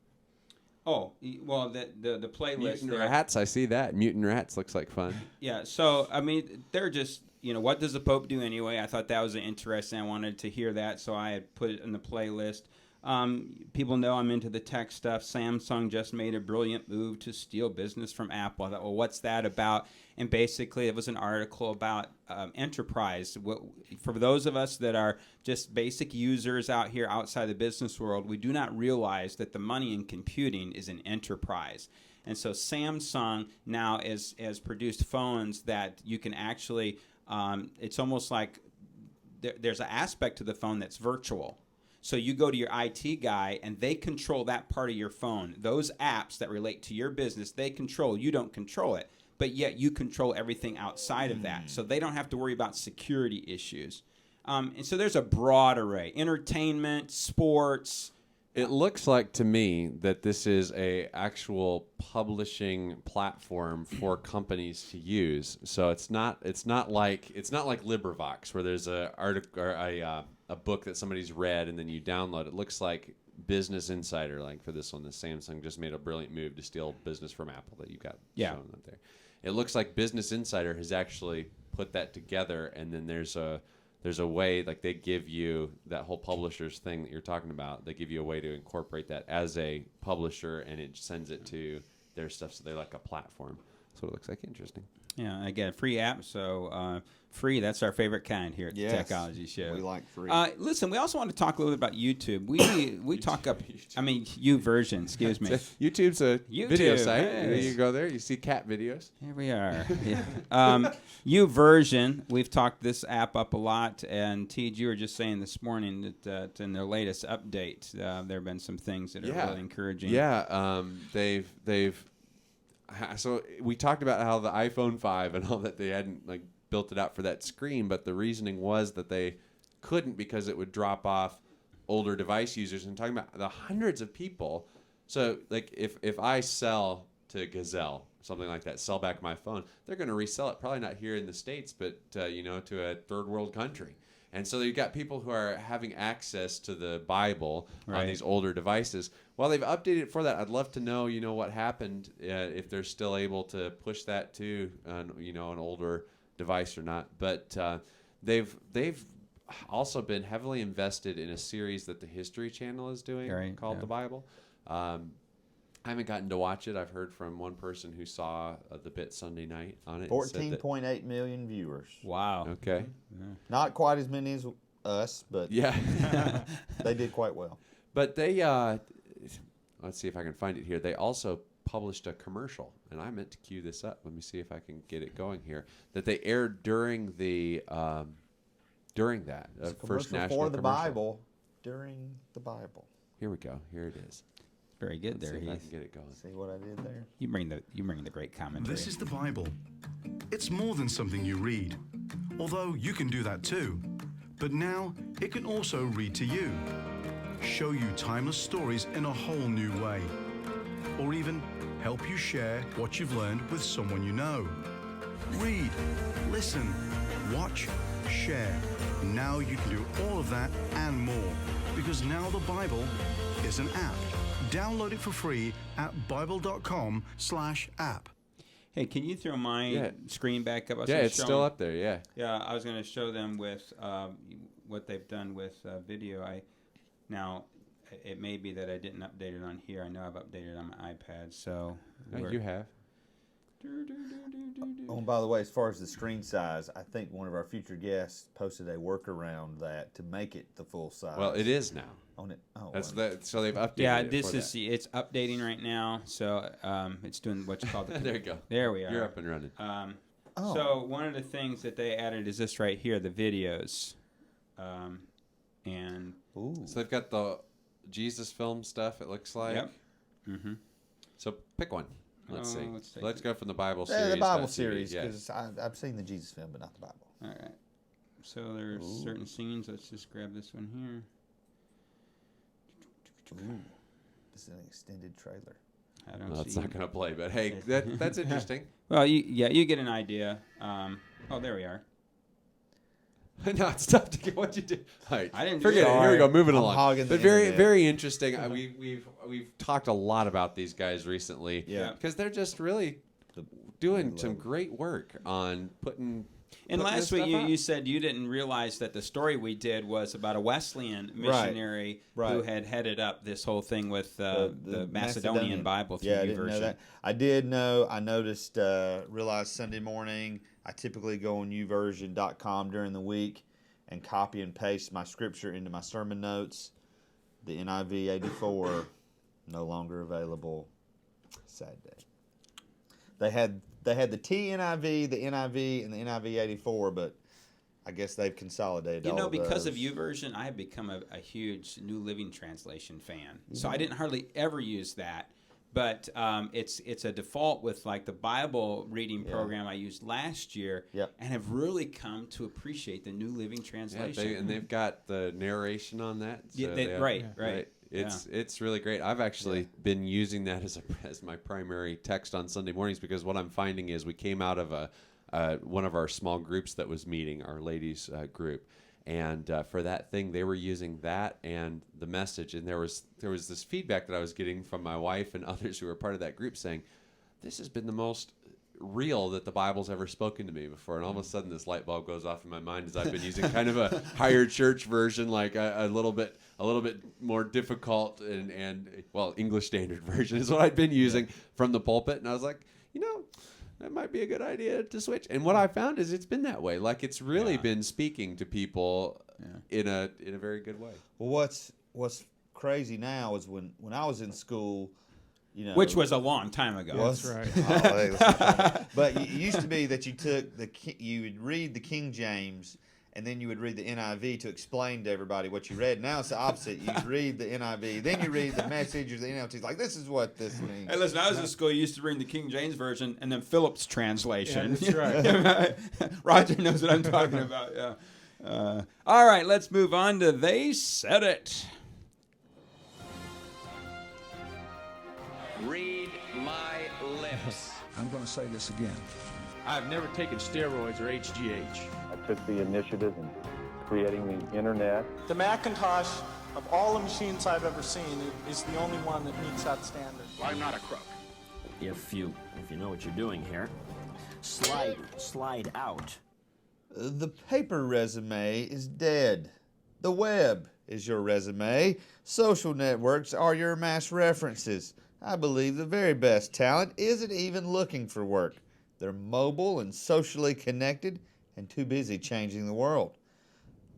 Well, the playlist Mutant there. Rats, I see that. Mutant Rats looks like fun. Yeah, so, I mean, they're just, what does the Pope do anyway? I thought that was interesting. I wanted to hear that, so I had put it in the playlist. People know I'm into the tech stuff. Samsung just made a brilliant move to steal business from Apple. I thought, well, what's that about? And basically, it was an article about enterprise. For those of us that are just basic users out here outside the business world, we do not realize that the money in computing is an enterprise. And so Samsung now has produced phones that you can actually, it's almost like there's an aspect to the phone that's virtual. So you go to your IT guy, and they control that part of your phone. Those apps that relate to your business, they control. You don't control it, but yet you control everything outside of that. So they don't have to worry about security issues. And so there's a broad array. Entertainment, sports. It looks like to me that this is a actual publishing platform for companies to use. So it's not like LibriVox, where there's a article or a book that somebody's read and then you download. It looks like Business Insider, like for this one, the Samsung just made a brilliant move to steal business from Apple that you got shown up there. It looks like Business Insider has actually put that together, and then there's a way, like they give you that whole publishers thing that you're talking about. They give you a way to incorporate that as a publisher, and it sends it to their stuff. So they're like a platform. That's what it looks like. Interesting. Yeah, again, free app. So free, that's our favorite kind here at the Technology Show. We like free. Listen, we also want to talk a little bit about YouTube. We talk up, I mean, YouVersion, excuse me. YouTube's a video site. Yes. You go there, you see cat videos. Here we are. Yeah. YouVersion, we've talked this app up a lot, and Tej, you were just saying this morning that in their latest update, there have been some things that are really encouraging. Yeah, so we talked about how the iPhone 5 and all that, they hadn't like built it out for that screen, but the reasoning was that they couldn't because it would drop off older device users. And talking about the hundreds of people, so like if I sell to Gazelle, something like that, sell back my phone, they're going to resell it, probably not here in the States, but to a third world country. And so you've got people who are having access to the Bible on these older devices. While they've updated it for that, I'd love to know, what happened if they're still able to push that to, an older device or not. But they've also been heavily invested in a series that the History Channel is doing called The Bible. I haven't gotten to watch it. I've heard from one person who saw the bit Sunday night on it. 14.8 million viewers. Wow. Okay. Yeah. Not quite as many as us, but they did quite well. But they, let's see if I can find it here. They also published a commercial, and I meant to cue this up. Let me see if I can get it going here. That they aired during the first national for the commercial. Bible during the Bible. Here we go. Here it is. Very good. Let's there, see if I Heath. can get it going. See what I did there? You bring the great commentary. This is the Bible. It's more than something you read, although you can do that too. But now it can also read to you, show you timeless stories in a whole new way, or even help you share what you've learned with someone you know. Read, listen, watch, share. Now you can do all of that and more, because now the Bible is an app. Download it for free at bible.com/app. Hey, can you throw my screen back up? It's still up there, yeah. Yeah, I was going to show them with what they've done with video. Now, it may be that I didn't update it on here. I know I've updated it on my iPad, so... No, you have. Oh, and by the way, as far as the screen size, I think one of our future guests posted a workaround that to make it the full size. Well, it is now. On it. Oh, So they've updated yeah, it. It's updating right now, so it's doing what's called... There you go. There we are. You're up and running. So one of the things that they added is this right here, the videos. And So they've got the Jesus film stuff, it looks like. Yep. Mm-hmm. So pick one. Let's see. Let's Let's go from the Bible series. Yeah, the Bible to series, TV, because I've seen the Jesus film, but not the Bible. All right. So there's certain scenes. Let's just grab this one here. Ooh. This is an extended trailer. I don't Well, it's see. not going to play, but hey, that's interesting. Well, you get an idea. Oh, there we are. No, it's tough to get what you do. All right, I didn't do forget it. Sorry. Here we go, moving I'm along. hogging But the very, internet. very interesting. We've talked a lot about these guys recently. Yeah. Because they're just really doing some great work on putting. And putting last this week stuff out. you said you didn't realize that the story we did was about a Wesleyan missionary who had headed up this whole thing with the Macedonian Bible through I didn't YouVersion. know that. I did know. I noticed. Realized Sunday morning. I typically go on YouVersion.com during the week and copy and paste my scripture into my sermon notes. The NIV 84 no longer available. Sad day. They had the TNIV, the NIV, and the NIV 84, but I guess they've consolidated. You know, all because those. of YouVersion, I have become a huge New Living Translation fan. So I didn't hardly ever use that, but it's a default with like the Bible reading program I used last year, and have really come to appreciate the New Living Translation. And they've got the narration on that. So Right. It's really great. I've actually been using that as my primary text on Sunday mornings, because what I'm finding is we came out of one of our small groups that was meeting, our ladies group, and for that thing they were using that and the Message, and there was this feedback that I was getting from my wife and others who were part of that group saying, this has been the most real that the Bible's ever spoken to me before. And all of a sudden this light bulb goes off in my mind as I've been using kind of a higher church version, like a little bit more difficult and English Standard Version is what I'd been using from the pulpit. And I was like, that might be a good idea to switch. And what I found is it's been that way. Like it's really been speaking to people in a very good way. Well, what's crazy now is when I was in school, which was a long time ago. That's right. But it used to be that you would read the King James, and then you would read the NIV to explain to everybody what you read. Now it's the opposite. You read the NIV, then you read the Message or the NLT. Like, this is what this means. Hey, listen, I was in school, you used to read the King James Version and then Phillips translation. Yeah, that's right. Roger knows what I'm talking about, all right, let's move on to They Said It. Read my lips. I'm going to say this again. I've never taken steroids or HGH. I took the initiative in creating the internet. The Macintosh, of all the machines I've ever seen, is the only one that meets that standard. I'm not a crook. If you know what you're doing here, slide out. The paper resume is dead. The web is your resume. Social networks are your mass references. I believe the very best talent isn't even looking for work. They're mobile and socially connected and too busy changing the world.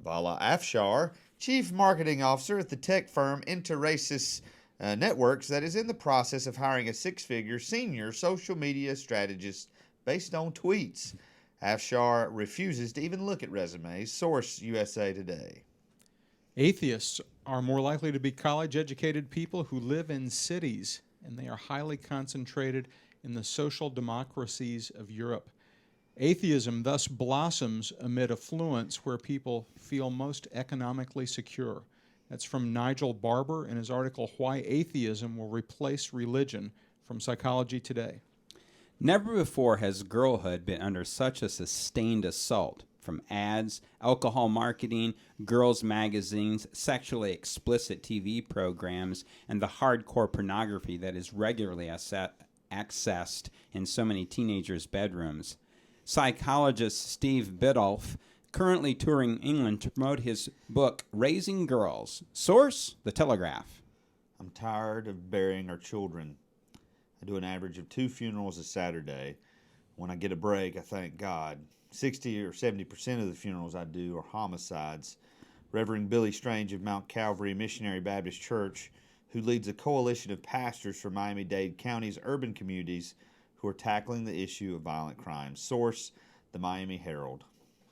Vala Afshar, Chief Marketing Officer at the tech firm Interracis Networks, that is in the process of hiring a six-figure senior social media strategist based on tweets. Afshar refuses to even look at resumes. Source USA Today. Atheists are more likely to be college-educated people who live in cities, and they are highly concentrated in the social democracies of Europe. Atheism thus blossoms amid affluence where people feel most economically secure. That's from Nigel Barber in his article, Why Atheism Will Replace Religion, from Psychology Today. Never before has girlhood been under such a sustained assault from ads, alcohol marketing, girls' magazines, sexually explicit TV programs, and the hardcore pornography that is regularly accessed in so many teenagers' bedrooms. Psychologist Steve Biddulph, currently touring England to promote his book, Raising Girls. Source, The Telegraph. I'm tired of burying our children. I do an average of 2 funerals a Saturday. When I get a break, I thank God. 60 or 70% of the funerals I do are homicides. Reverend Billy Strange of Mount Calvary Missionary Baptist Church, who leads a coalition of pastors from Miami-Dade County's urban communities who are tackling the issue of violent crime. Source, the Miami Herald.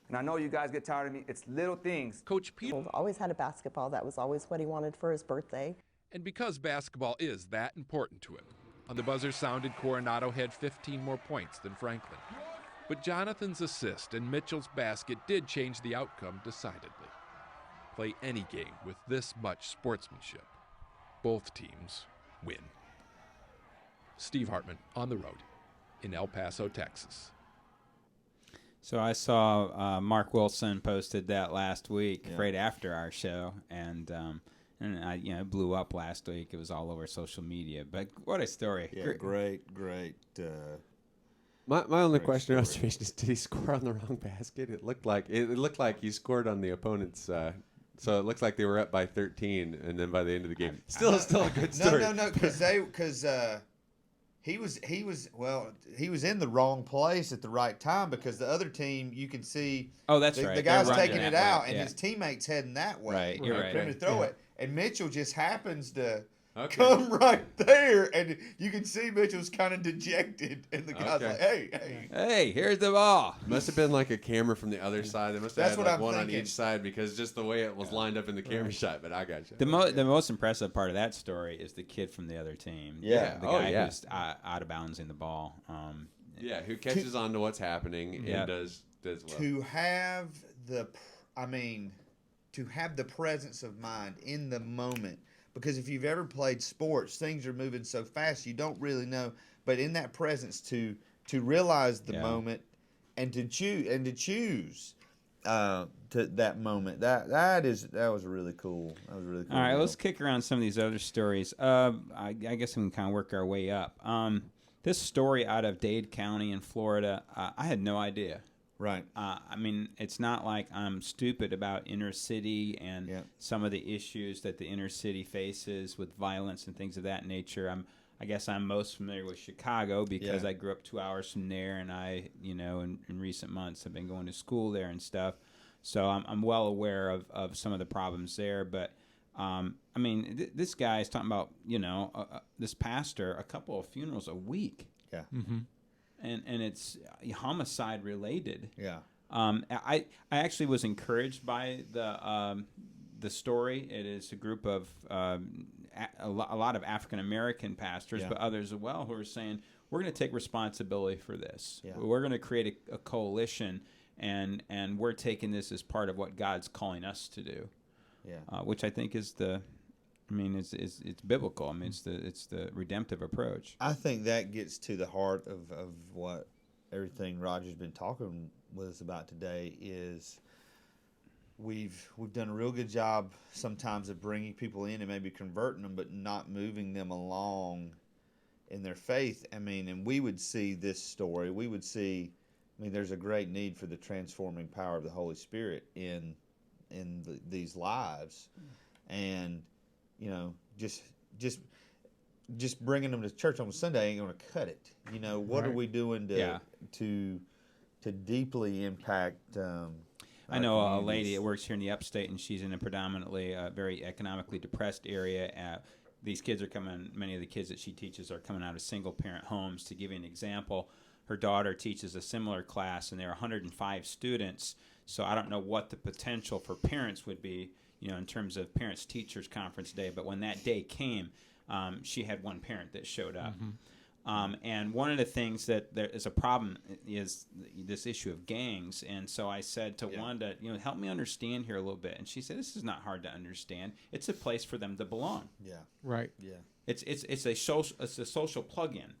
And I know you guys get tired of me. It's little things. Coach Pete always had a basketball. That was always what he wanted for his birthday. And because basketball is that important to him, on the buzzer sounded, Coronado had 15 more points than Franklin. But Jonathan's assist and Mitchell's basket did change the outcome decidedly. Play any game with this much sportsmanship. Both teams win. Steve Hartman on the road in El Paso, Texas. So I saw Mark Wilson posted that last week, right after our show, and I, it blew up last week. It was all over social media. But what a story! Yeah, great. My only question or observation is: did he score on the wrong basket? It looked like he scored on the opponent's. So it looks like they were up by 13, and then by the end of the game, still a good story. No, because he was in the wrong place at the right time, because the other team, you can see. Oh, that's the, right. The guy's taking it out, way. and his teammate's heading that way. Right, you're right. For him to throw it, and Mitchell just happens to come right there, and you can see Mitchell's kind of dejected, and the guy's like, "Hey, here's the ball." Must have been like a camera from the other side. They must have That's had what like I'm one thinking. on each side, because just the way it was lined up in the camera shot. But I got you. The most impressive part of that story is the kid from the other team. Yeah. The guy who's out of bounds in the ball. Who catches on to what's happening and does well. To have the presence of mind in the moment. Because if you've ever played sports, things are moving so fast you don't really know. But in that presence, to realize the moment and to choose to that moment, that was really cool. That was really cool. All right, let's kick around some of these other stories. I guess we can kind of work our way up. This story out of Dade County in Florida, I had no idea. Right. I mean, it's not like I'm stupid about inner city and some of the issues that the inner city faces with violence and things of that nature. I guess I'm most familiar with Chicago because I grew up 2 hours from there, and I, in recent months have been going to school there and stuff. So I'm well aware of some of the problems there. But, I mean, this guy is talking about, this pastor, a couple of funerals a week. Yeah. Mm-hmm. And it's homicide related. Yeah. I actually was encouraged by the story. It is a group of a lot of African American pastors, but others as well, who are saying we're going to take responsibility for this. Yeah. We're going to create a coalition, and we're taking this as part of what God's calling us to do. Yeah. Which I think is it's biblical. I mean, it's the redemptive approach. I think that gets to the heart of what everything Roger's been talking with us about today is we've done a real good job sometimes of bringing people in and maybe converting them, but not moving them along in their faith. I mean, and we would see this story. We would see, there's a great need for the transforming power of the Holy Spirit in these lives, and just bringing them to church on Sunday ain't going to cut it. What are we doing to deeply impact? I know a lady that works here in the upstate, and she's in a predominantly very economically depressed area. These kids are coming. Many of the kids that she teaches are coming out of single-parent homes. To give you an example, her daughter teaches a similar class, and there are 105 students. So I don't know what the potential for parents would be, in terms of parents-teachers conference day. But when that day came, she had one parent that showed up. Mm-hmm. And one of the things that there is a problem is this issue of gangs. And so I said to Wanda, help me understand here a little bit. And she said, this is not hard to understand. It's a place for them to belong. Yeah. Right. Yeah. It's a social plug-in.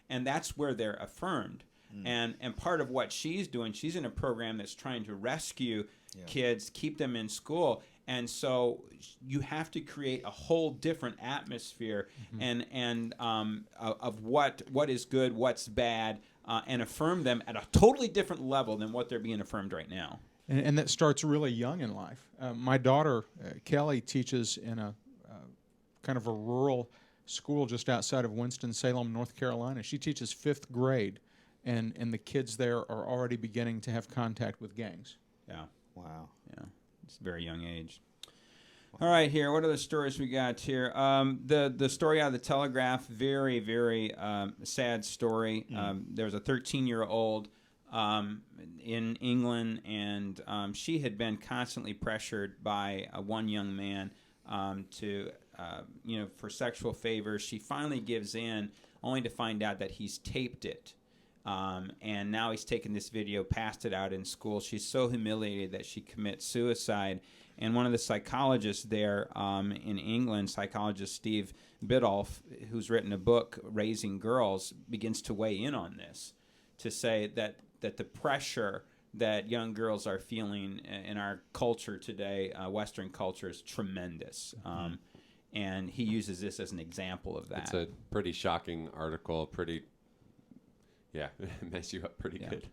And that's where they're affirmed. And part of what she's doing, she's in a program that's trying to rescue kids, keep them in school. And so you have to create a whole different atmosphere and of what is good, what's bad, and affirm them at a totally different level than what they're being affirmed right now. And that starts really young in life. My daughter, Kelly, teaches in a kind of a rural school just outside of Winston-Salem, North Carolina. She teaches 5th grade. And the kids there are already beginning to have contact with gangs. Yeah. Wow. Yeah. It's a very young age. All right, here. What other stories we got here? The story out of the Telegraph, very, very sad story. There was a 13-year-old in England, and she had been constantly pressured by one young man for sexual favors. She finally gives in, only to find out that he's taped it. And now he's taken this video, passed it out in school. She's so humiliated that she commits suicide. And one of the psychologists there in England, psychologist Steve Biddulph, who's written a book, Raising Girls, begins to weigh in on this, to say that the pressure that young girls are feeling in our culture today, Western culture, is tremendous. And he uses this as an example of that. It's a pretty shocking article. Mess you up pretty good.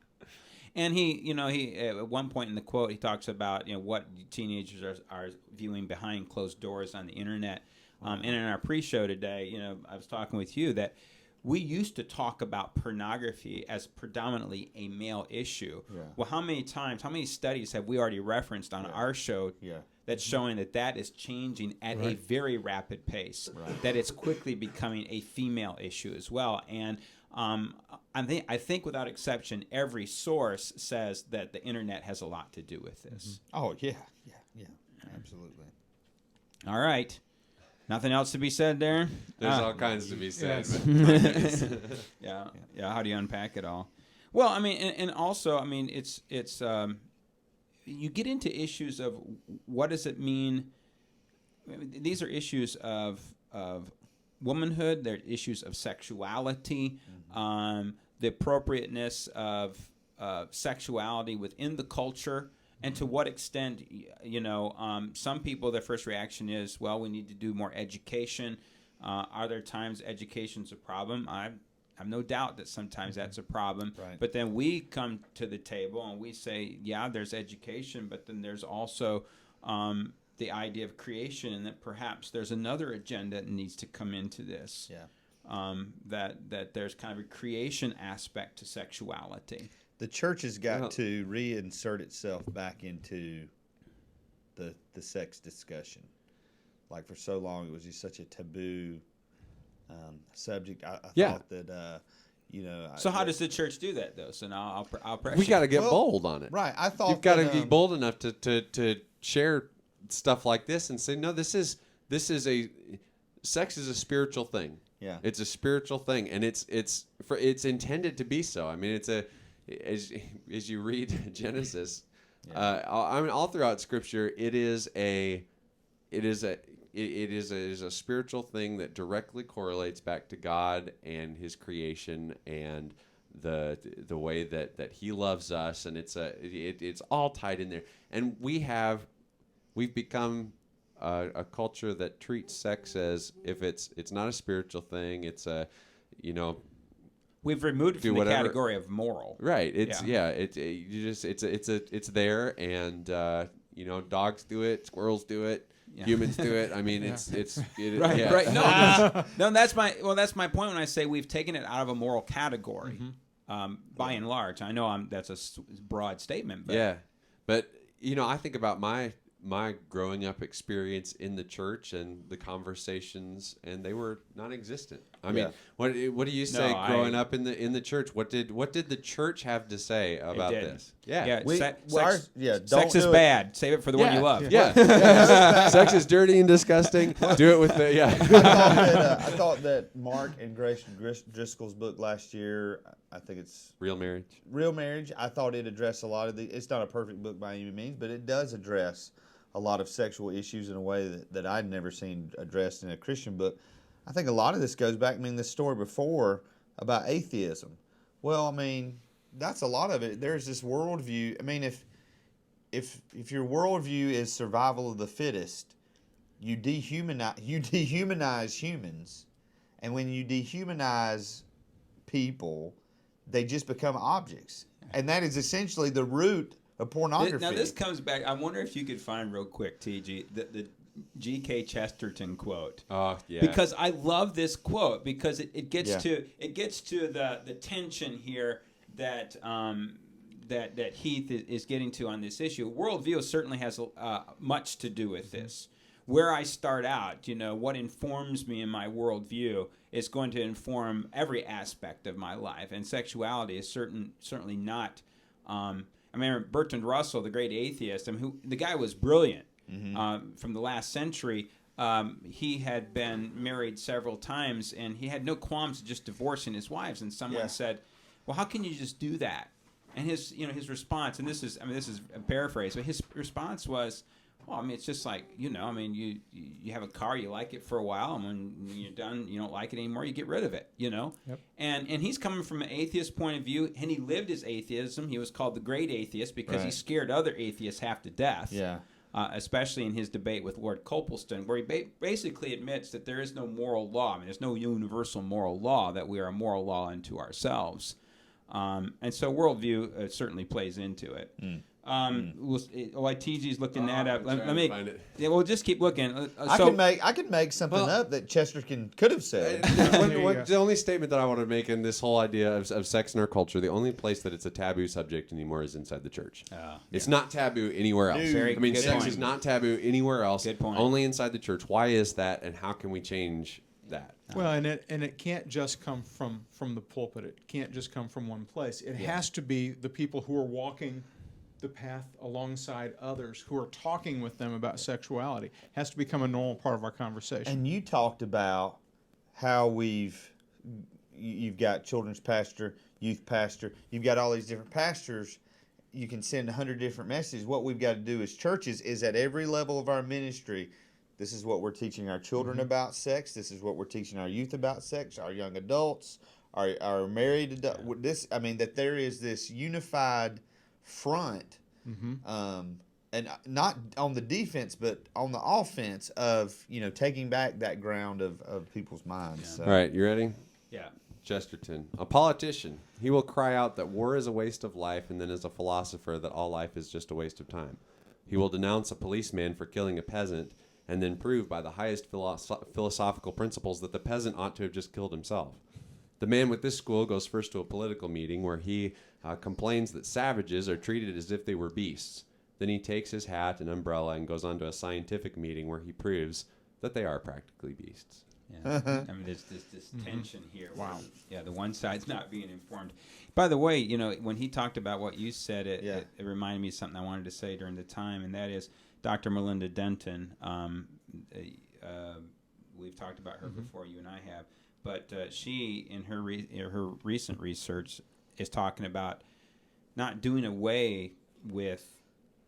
And he at one point in the quote, he talks about what teenagers are viewing behind closed doors on the internet. And in our pre-show today, I was talking with you that we used to talk about pornography as predominantly a male issue. Yeah. Well, how many studies have we already referenced on our show that's showing that is changing at a very rapid pace, that it's quickly becoming a female issue as well. And I think without exception, every source says that the internet has a lot to do with this. Oh, yeah, absolutely. All right. Nothing else to be said there? There's all kinds to be said. Yes. Yeah. How do you unpack it all? Well, I mean, and also, I mean, it's you get into issues of what does it mean. These are issues of womanhood. They're issues of sexuality, the appropriateness of sexuality within the culture. And to what extent, some people, their first reaction is, well, we need to do more education. Are there times education's a problem? I have no doubt that sometimes that's a problem. Right. But then we come to the table and we say, yeah, there's education, but then there's also the idea of creation, and that perhaps there's another agenda that needs to come into this. Yeah. That there's kind of a creation aspect to sexuality. The church has got to reinsert itself back into the sex discussion. Like for so long, it was just such a taboo subject. I thought that, So how does the church do that, though? So now I'll press we got to get bold on it. Right. I thought you've got to be bold enough to share stuff like this and say, no, sex is a spiritual thing. Yeah. It's a spiritual thing, and it's intended to be so. I mean, as you read Genesis, all throughout Scripture, it is a spiritual thing that directly correlates back to God and His creation and the way that He loves us, and it's all tied in there. And we've become a culture that treats sex as if it's not a spiritual thing. It's we've removed it from the category of moral. Right. It's it's there, and dogs do it, squirrels do it, humans do it. I mean, right. Right. No, that's my point when I say we've taken it out of a moral category. By and large, I know that's a broad statement, but but I think about my growing up experience in the church and the conversations, and they were non-existent. I mean, what do you say growing up in the church? What did the church have to say about this? Sex is bad. Save it for the one you love. Sex is dirty and disgusting. Do it with the I thought that Mark and Grace Driscoll's book last year, I think it's Real Marriage. I thought it addressed a lot of it's not a perfect book by any means, but it does address a lot of sexual issues in a way that I'd never seen addressed in a Christian book. I think a lot of this goes back, this story before about atheism. Well, I mean, that's a lot of it. There's this worldview. I mean, if your worldview is survival of the fittest, you dehumanize humans, and when you dehumanize people, they just become objects, and that is essentially the root of pornography. Now this comes back. I wonder if you could find real quick, TG, the G.K. Chesterton quote. Oh yeah. Because I love this quote because it gets to the tension here that that Heath is getting to on this issue. Worldview certainly has much to do with this. Where I start out, what informs me in my worldview is going to inform every aspect of my life, and sexuality is certainly not. I remember Bertrand Russell, the great atheist, the guy was brilliant from the last century. He had been married several times, and he had no qualms just divorcing his wives. And someone said, "Well, how can you just do that?" And his response, and this is a paraphrase, but his response was, Well, I mean, it's just like, I mean, you have a car, you like it for a while, and when you're done, you don't like it anymore, you get rid of it, Yep. And he's coming from an atheist point of view, and he lived his atheism. He was called the great atheist because he scared other atheists half to death. Yeah. Especially in his debate with Lord Copleston, where he basically admits that there is no moral law. I mean, there's no universal moral law, that we are a moral law unto ourselves. And so worldview certainly plays into it. While TG's looking that up, let me find it. Yeah, we'll just keep looking. I can make something up that Chesterton could have said. The only statement that I want to make in this whole idea of sex in our culture, the only place that it's a taboo subject anymore is inside the church. It's not taboo anywhere else. Sex is not taboo anywhere else. Good point. Only inside the church. Why is that, and how can we change that? Well, and it can't just come from the pulpit. It can't just come from one place. It has to be the people who are walking the path alongside others, who are talking with them about sexuality. It has to become a normal part of our conversation. And you talked about how you've got children's pastor, youth pastor, you've got all these different pastors. You can send 100 different messages. What we've got to do as churches is at every level of our ministry, this is what we're teaching our children about sex. This is what we're teaching our youth about sex, our young adults, our married adults. That there is this unified front, and not on the defense, but on the offense of taking back that ground of people's minds. Yeah. So. All right, you ready? Yeah. Chesterton, a politician, he will cry out that war is a waste of life, and then as a philosopher that all life is just a waste of time. He will denounce a policeman for killing a peasant, and then prove by the highest philosophical principles that the peasant ought to have just killed himself. The man with this school goes first to a political meeting where he complains that savages are treated as if they were beasts. Then he takes his hat and umbrella and goes on to a scientific meeting where he proves that they are practically beasts. Yeah. I mean, there's this tension here. Wow. Yeah, the one side's not being informed. By the way, when he talked about what you said, it reminded me of something I wanted to say during the time, and that is Dr. Melinda Denton. We've talked about her before, you and I have. But she, in her recent research, is talking about not doing away with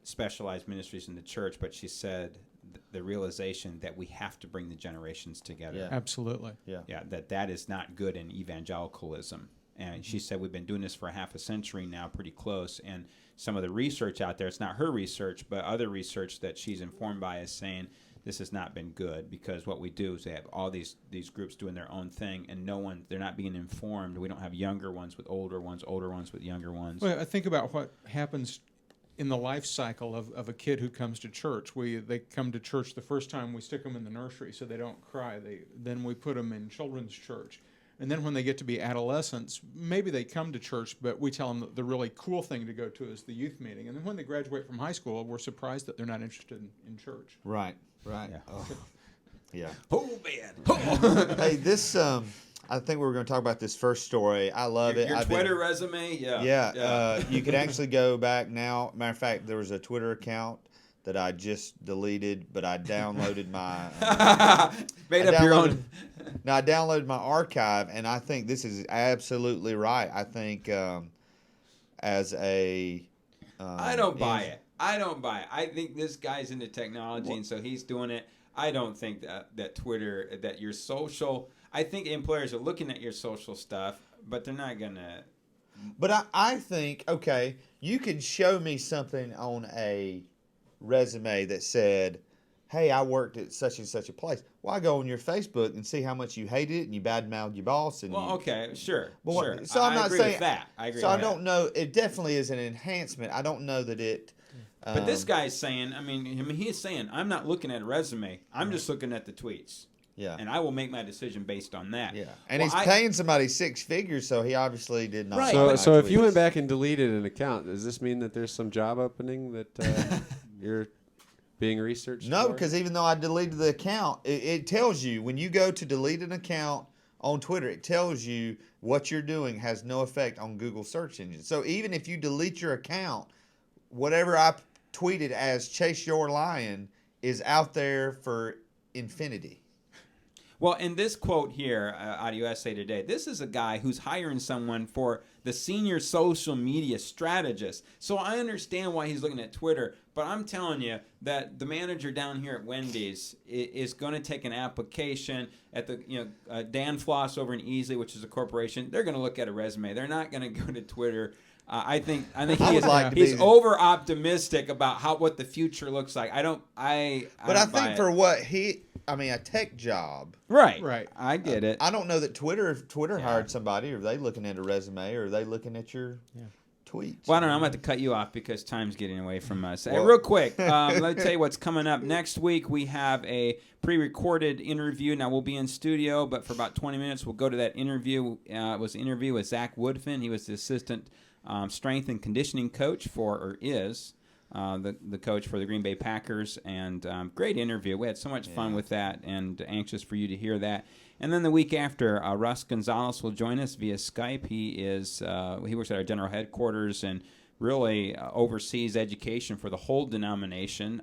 specialized ministries in the church, but she said the realization that we have to bring the generations together. Yeah. Absolutely. Yeah, that is not good in evangelicalism. And she said we've been doing this for half a century now, pretty close. And some of the research out there, it's not her research, but other research that she's informed by is saying this has not been good, because what we do is they have all these groups doing their own thing, and they're not being informed. We don't have younger ones with older ones with younger ones. Well, I think about what happens in the life cycle of a kid who comes to church. They come to church the first time, we stick them in the nursery so they don't cry. Then we put them in children's church. And then when they get to be adolescents, maybe they come to church, but we tell them that the really cool thing to go to is the youth meeting. And then when they graduate from high school, we're surprised that they're not interested in church. Right. Yeah. Oh. Yeah. Oh, man. Hey, this, I think we were going to talk about this first story. I love it. Your Twitter resume? Yeah. Yeah. You can actually go back now. Matter of fact, there was a Twitter account that I just deleted, but I downloaded my... your own... No, I downloaded my archive, and I think this is absolutely right. I think as a... I don't buy it. I think this guy's into technology, and so he's doing it. I don't think that Twitter, that your social... I think employers are looking at your social stuff, but they're not going to... But I think, okay, you could show me something on a resume that said, hey, I worked at such and such a place. Well, I go on your Facebook and see how much you hated it and you badmouthed your boss. And okay, sure. So I'm not saying that. I agree. So I don't know. It definitely is an enhancement. I don't know that it. But this guy's saying, I mean, he's saying, I'm not looking at a resume. I'm just looking at the tweets. Yeah. And I will make my decision based on that. Yeah. And he's paying somebody 6 figures, so he obviously did not. Right. So if you went back and deleted an account, does this mean that there's some job opening that you're being researched? No, because even though I deleted the account, it tells you when you go to delete an account on Twitter, it tells you what you're doing has no effect on Google search engine. So even if you delete your account, whatever I tweeted as Chase Your Lion is out there for infinity. Well, in this quote here, out of USA Today, this is a guy who's hiring someone for the senior social media strategist. So I understand why he's looking at Twitter, but I'm telling you that the manager down here at Wendy's is going to take an application at the Dan Floss over in Easley, which is a corporation. They're going to look at a resume. They're not going to go to Twitter. I think he's over optimistic about what the future looks like. But I think for what a tech job. Right. I get it. I don't know that Twitter hired somebody. Are they looking at a resume, or are they looking at your tweets? Well, I don't know. I'm about to cut you off because time's getting away from us. Real quick, let me tell you what's coming up. Next week, we have a pre-recorded interview. Now, we'll be in studio, but for about 20 minutes, we'll go to that interview. It was an interview with Zach Woodfin. He was the assistant strength and conditioning coach is the coach for the Green Bay Packers, and great interview. We had so much fun with that, and anxious for you to hear that. And then the week after, Russ Gonzalez will join us via Skype. He works at our general headquarters and really oversees education for the whole denomination.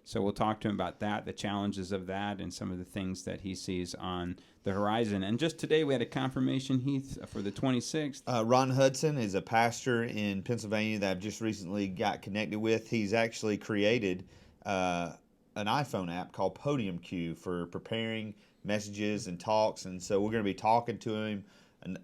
So we'll talk to him about that, the challenges of that, and some of the things that he sees on the horizon. And just today we had a confirmation, Heath, for the 26th. Ron Hudson is a pastor in Pennsylvania that I've just recently got connected with. He's actually created an iPhone app called Podium Q for preparing messages and talks. And so we're going to be talking to him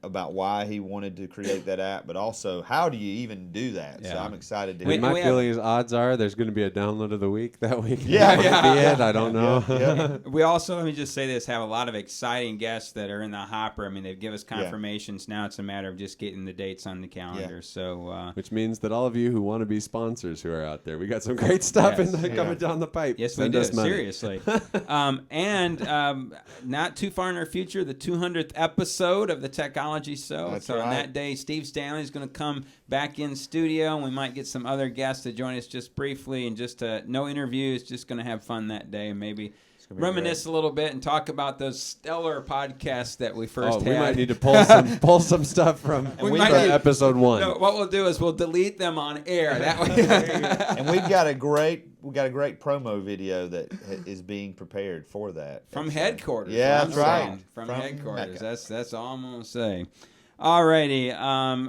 about why he wanted to create that app, but also how do you even do that? Yeah. So I'm excited to hear. My feeling is odds are there's going to be a download of the week that week. Yeah. I don't know. Yeah. We also, let me just say this, have a lot of exciting guests that are in the hopper. I mean, they've given us confirmations. Now it's a matter of just getting the dates on the calendar. So, which means that all of you who want to be sponsors who are out there, we got some great stuff coming down the pipe. Yes, we do. Seriously. Not too far in our future, the 200th episode of the Technology Show. That's so on that day, Steve Stanley is going to come back in studio, and we might get some other guests to join us just briefly, and just no interviews, just going to have fun that day, and maybe reminisce a little bit and talk about those stellar podcasts that we first had. We might need to pull some stuff from episode 1. No, what we'll do is we'll delete them on air. That way. And we've got a great promo video that is being prepared for that from headquarters. Yeah, that's right. From headquarters. That's all I'm gonna say. Alrighty,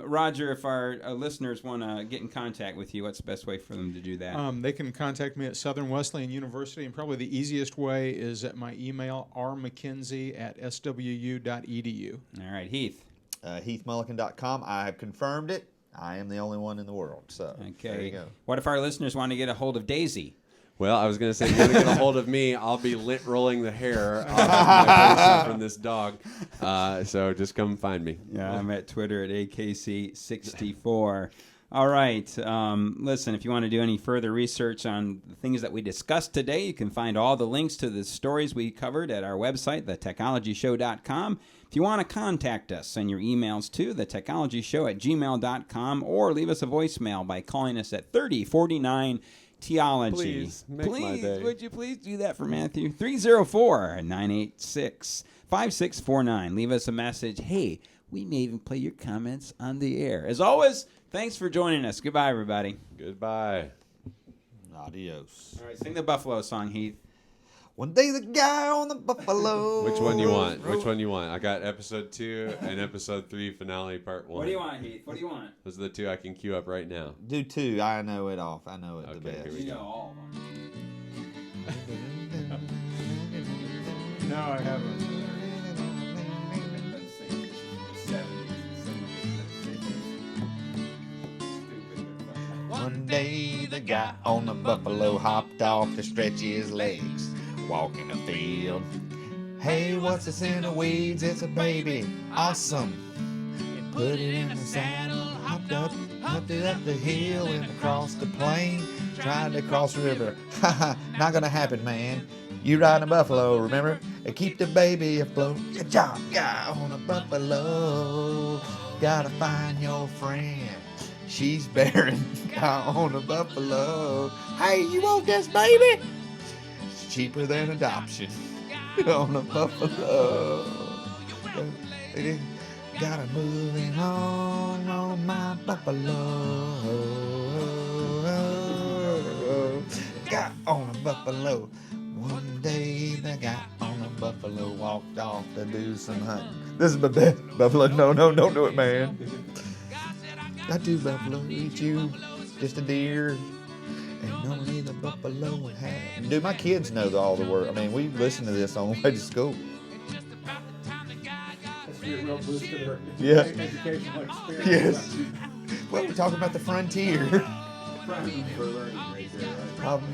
Roger, if our listeners want to get in contact with you, what's the best way for them to do that? They can contact me at Southern Wesleyan University, and probably the easiest way is at my email, rmckenzie@swu.edu. All right, Heath. HeathMullican.com. I have confirmed it. I am the only one in the world. So there you go. What if our listeners want to get a hold of Daisy? Well, I was going to say, you're going to get a hold of me. I'll be lint rolling the hair off my face from this dog. So just come find me. Yeah, I'm at Twitter at AKC64. All right. Listen, if you want to do any further research on the things that we discussed today, you can find all the links to the stories we covered at our website, thetechnologyshow.com. If you want to contact us, send your emails to thetechnologyshow@gmail.com or leave us a voicemail by calling us at 3049 Theology. Please, make my day. Would you please do that for Matthew? 304-986-5649. Leave us a message. Hey, we may even play your comments on the air. As always, thanks for joining us. Goodbye, everybody. Goodbye. Adios. All right, sing the Buffalo song, Heath. One day the guy on the buffalo. Which one you want? Which one you want? I got episode 2 and episode 3 finale part 1. What do you want, Heath? What do you want? Those are the 2 I can queue up right now. Do 2. I know it off. I know it the best. Here we go. All of them. No, I haven't. One day the guy on the buffalo hopped off to stretch his legs, walking the field. Hey, what's this in the weeds? It's a baby. Awesome. Put it in the saddle, hopped it up the hill and across the plain. Tried to cross the river. Haha, not gonna happen, man. You riding a buffalo, remember? And keep the baby afloat. Good job, guy on a buffalo. Gotta find your friend. She's barren, guy on a buffalo. Hey, you want this baby? It's cheaper than adoption on a buffalo. Gotta moving on my buffalo. Got on a buffalo. One day the guy on a buffalo walked off to do some hunting. This is my best buffalo. No, don't do it, man. Got two buffalo eat you, just a deer. And only the buffalo had. Dude, my kids know all the words. I mean, we listen to this on the way to school. That's a real boost to their Yeah. educational experience. Yes. Well, we're talking about the frontier. Problem.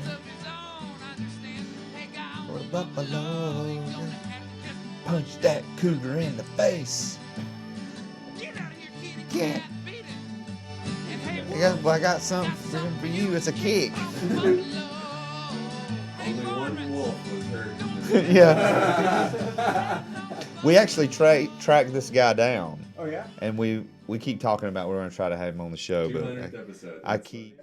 For the buffalo, punch that cougar in the face. Can't. I got something for you. It's a kick. Only one wolf was hurt. Yeah. We actually tracked this guy down. Oh yeah. And we keep talking about we're going to try to have him on the show, but 200th episode. I keep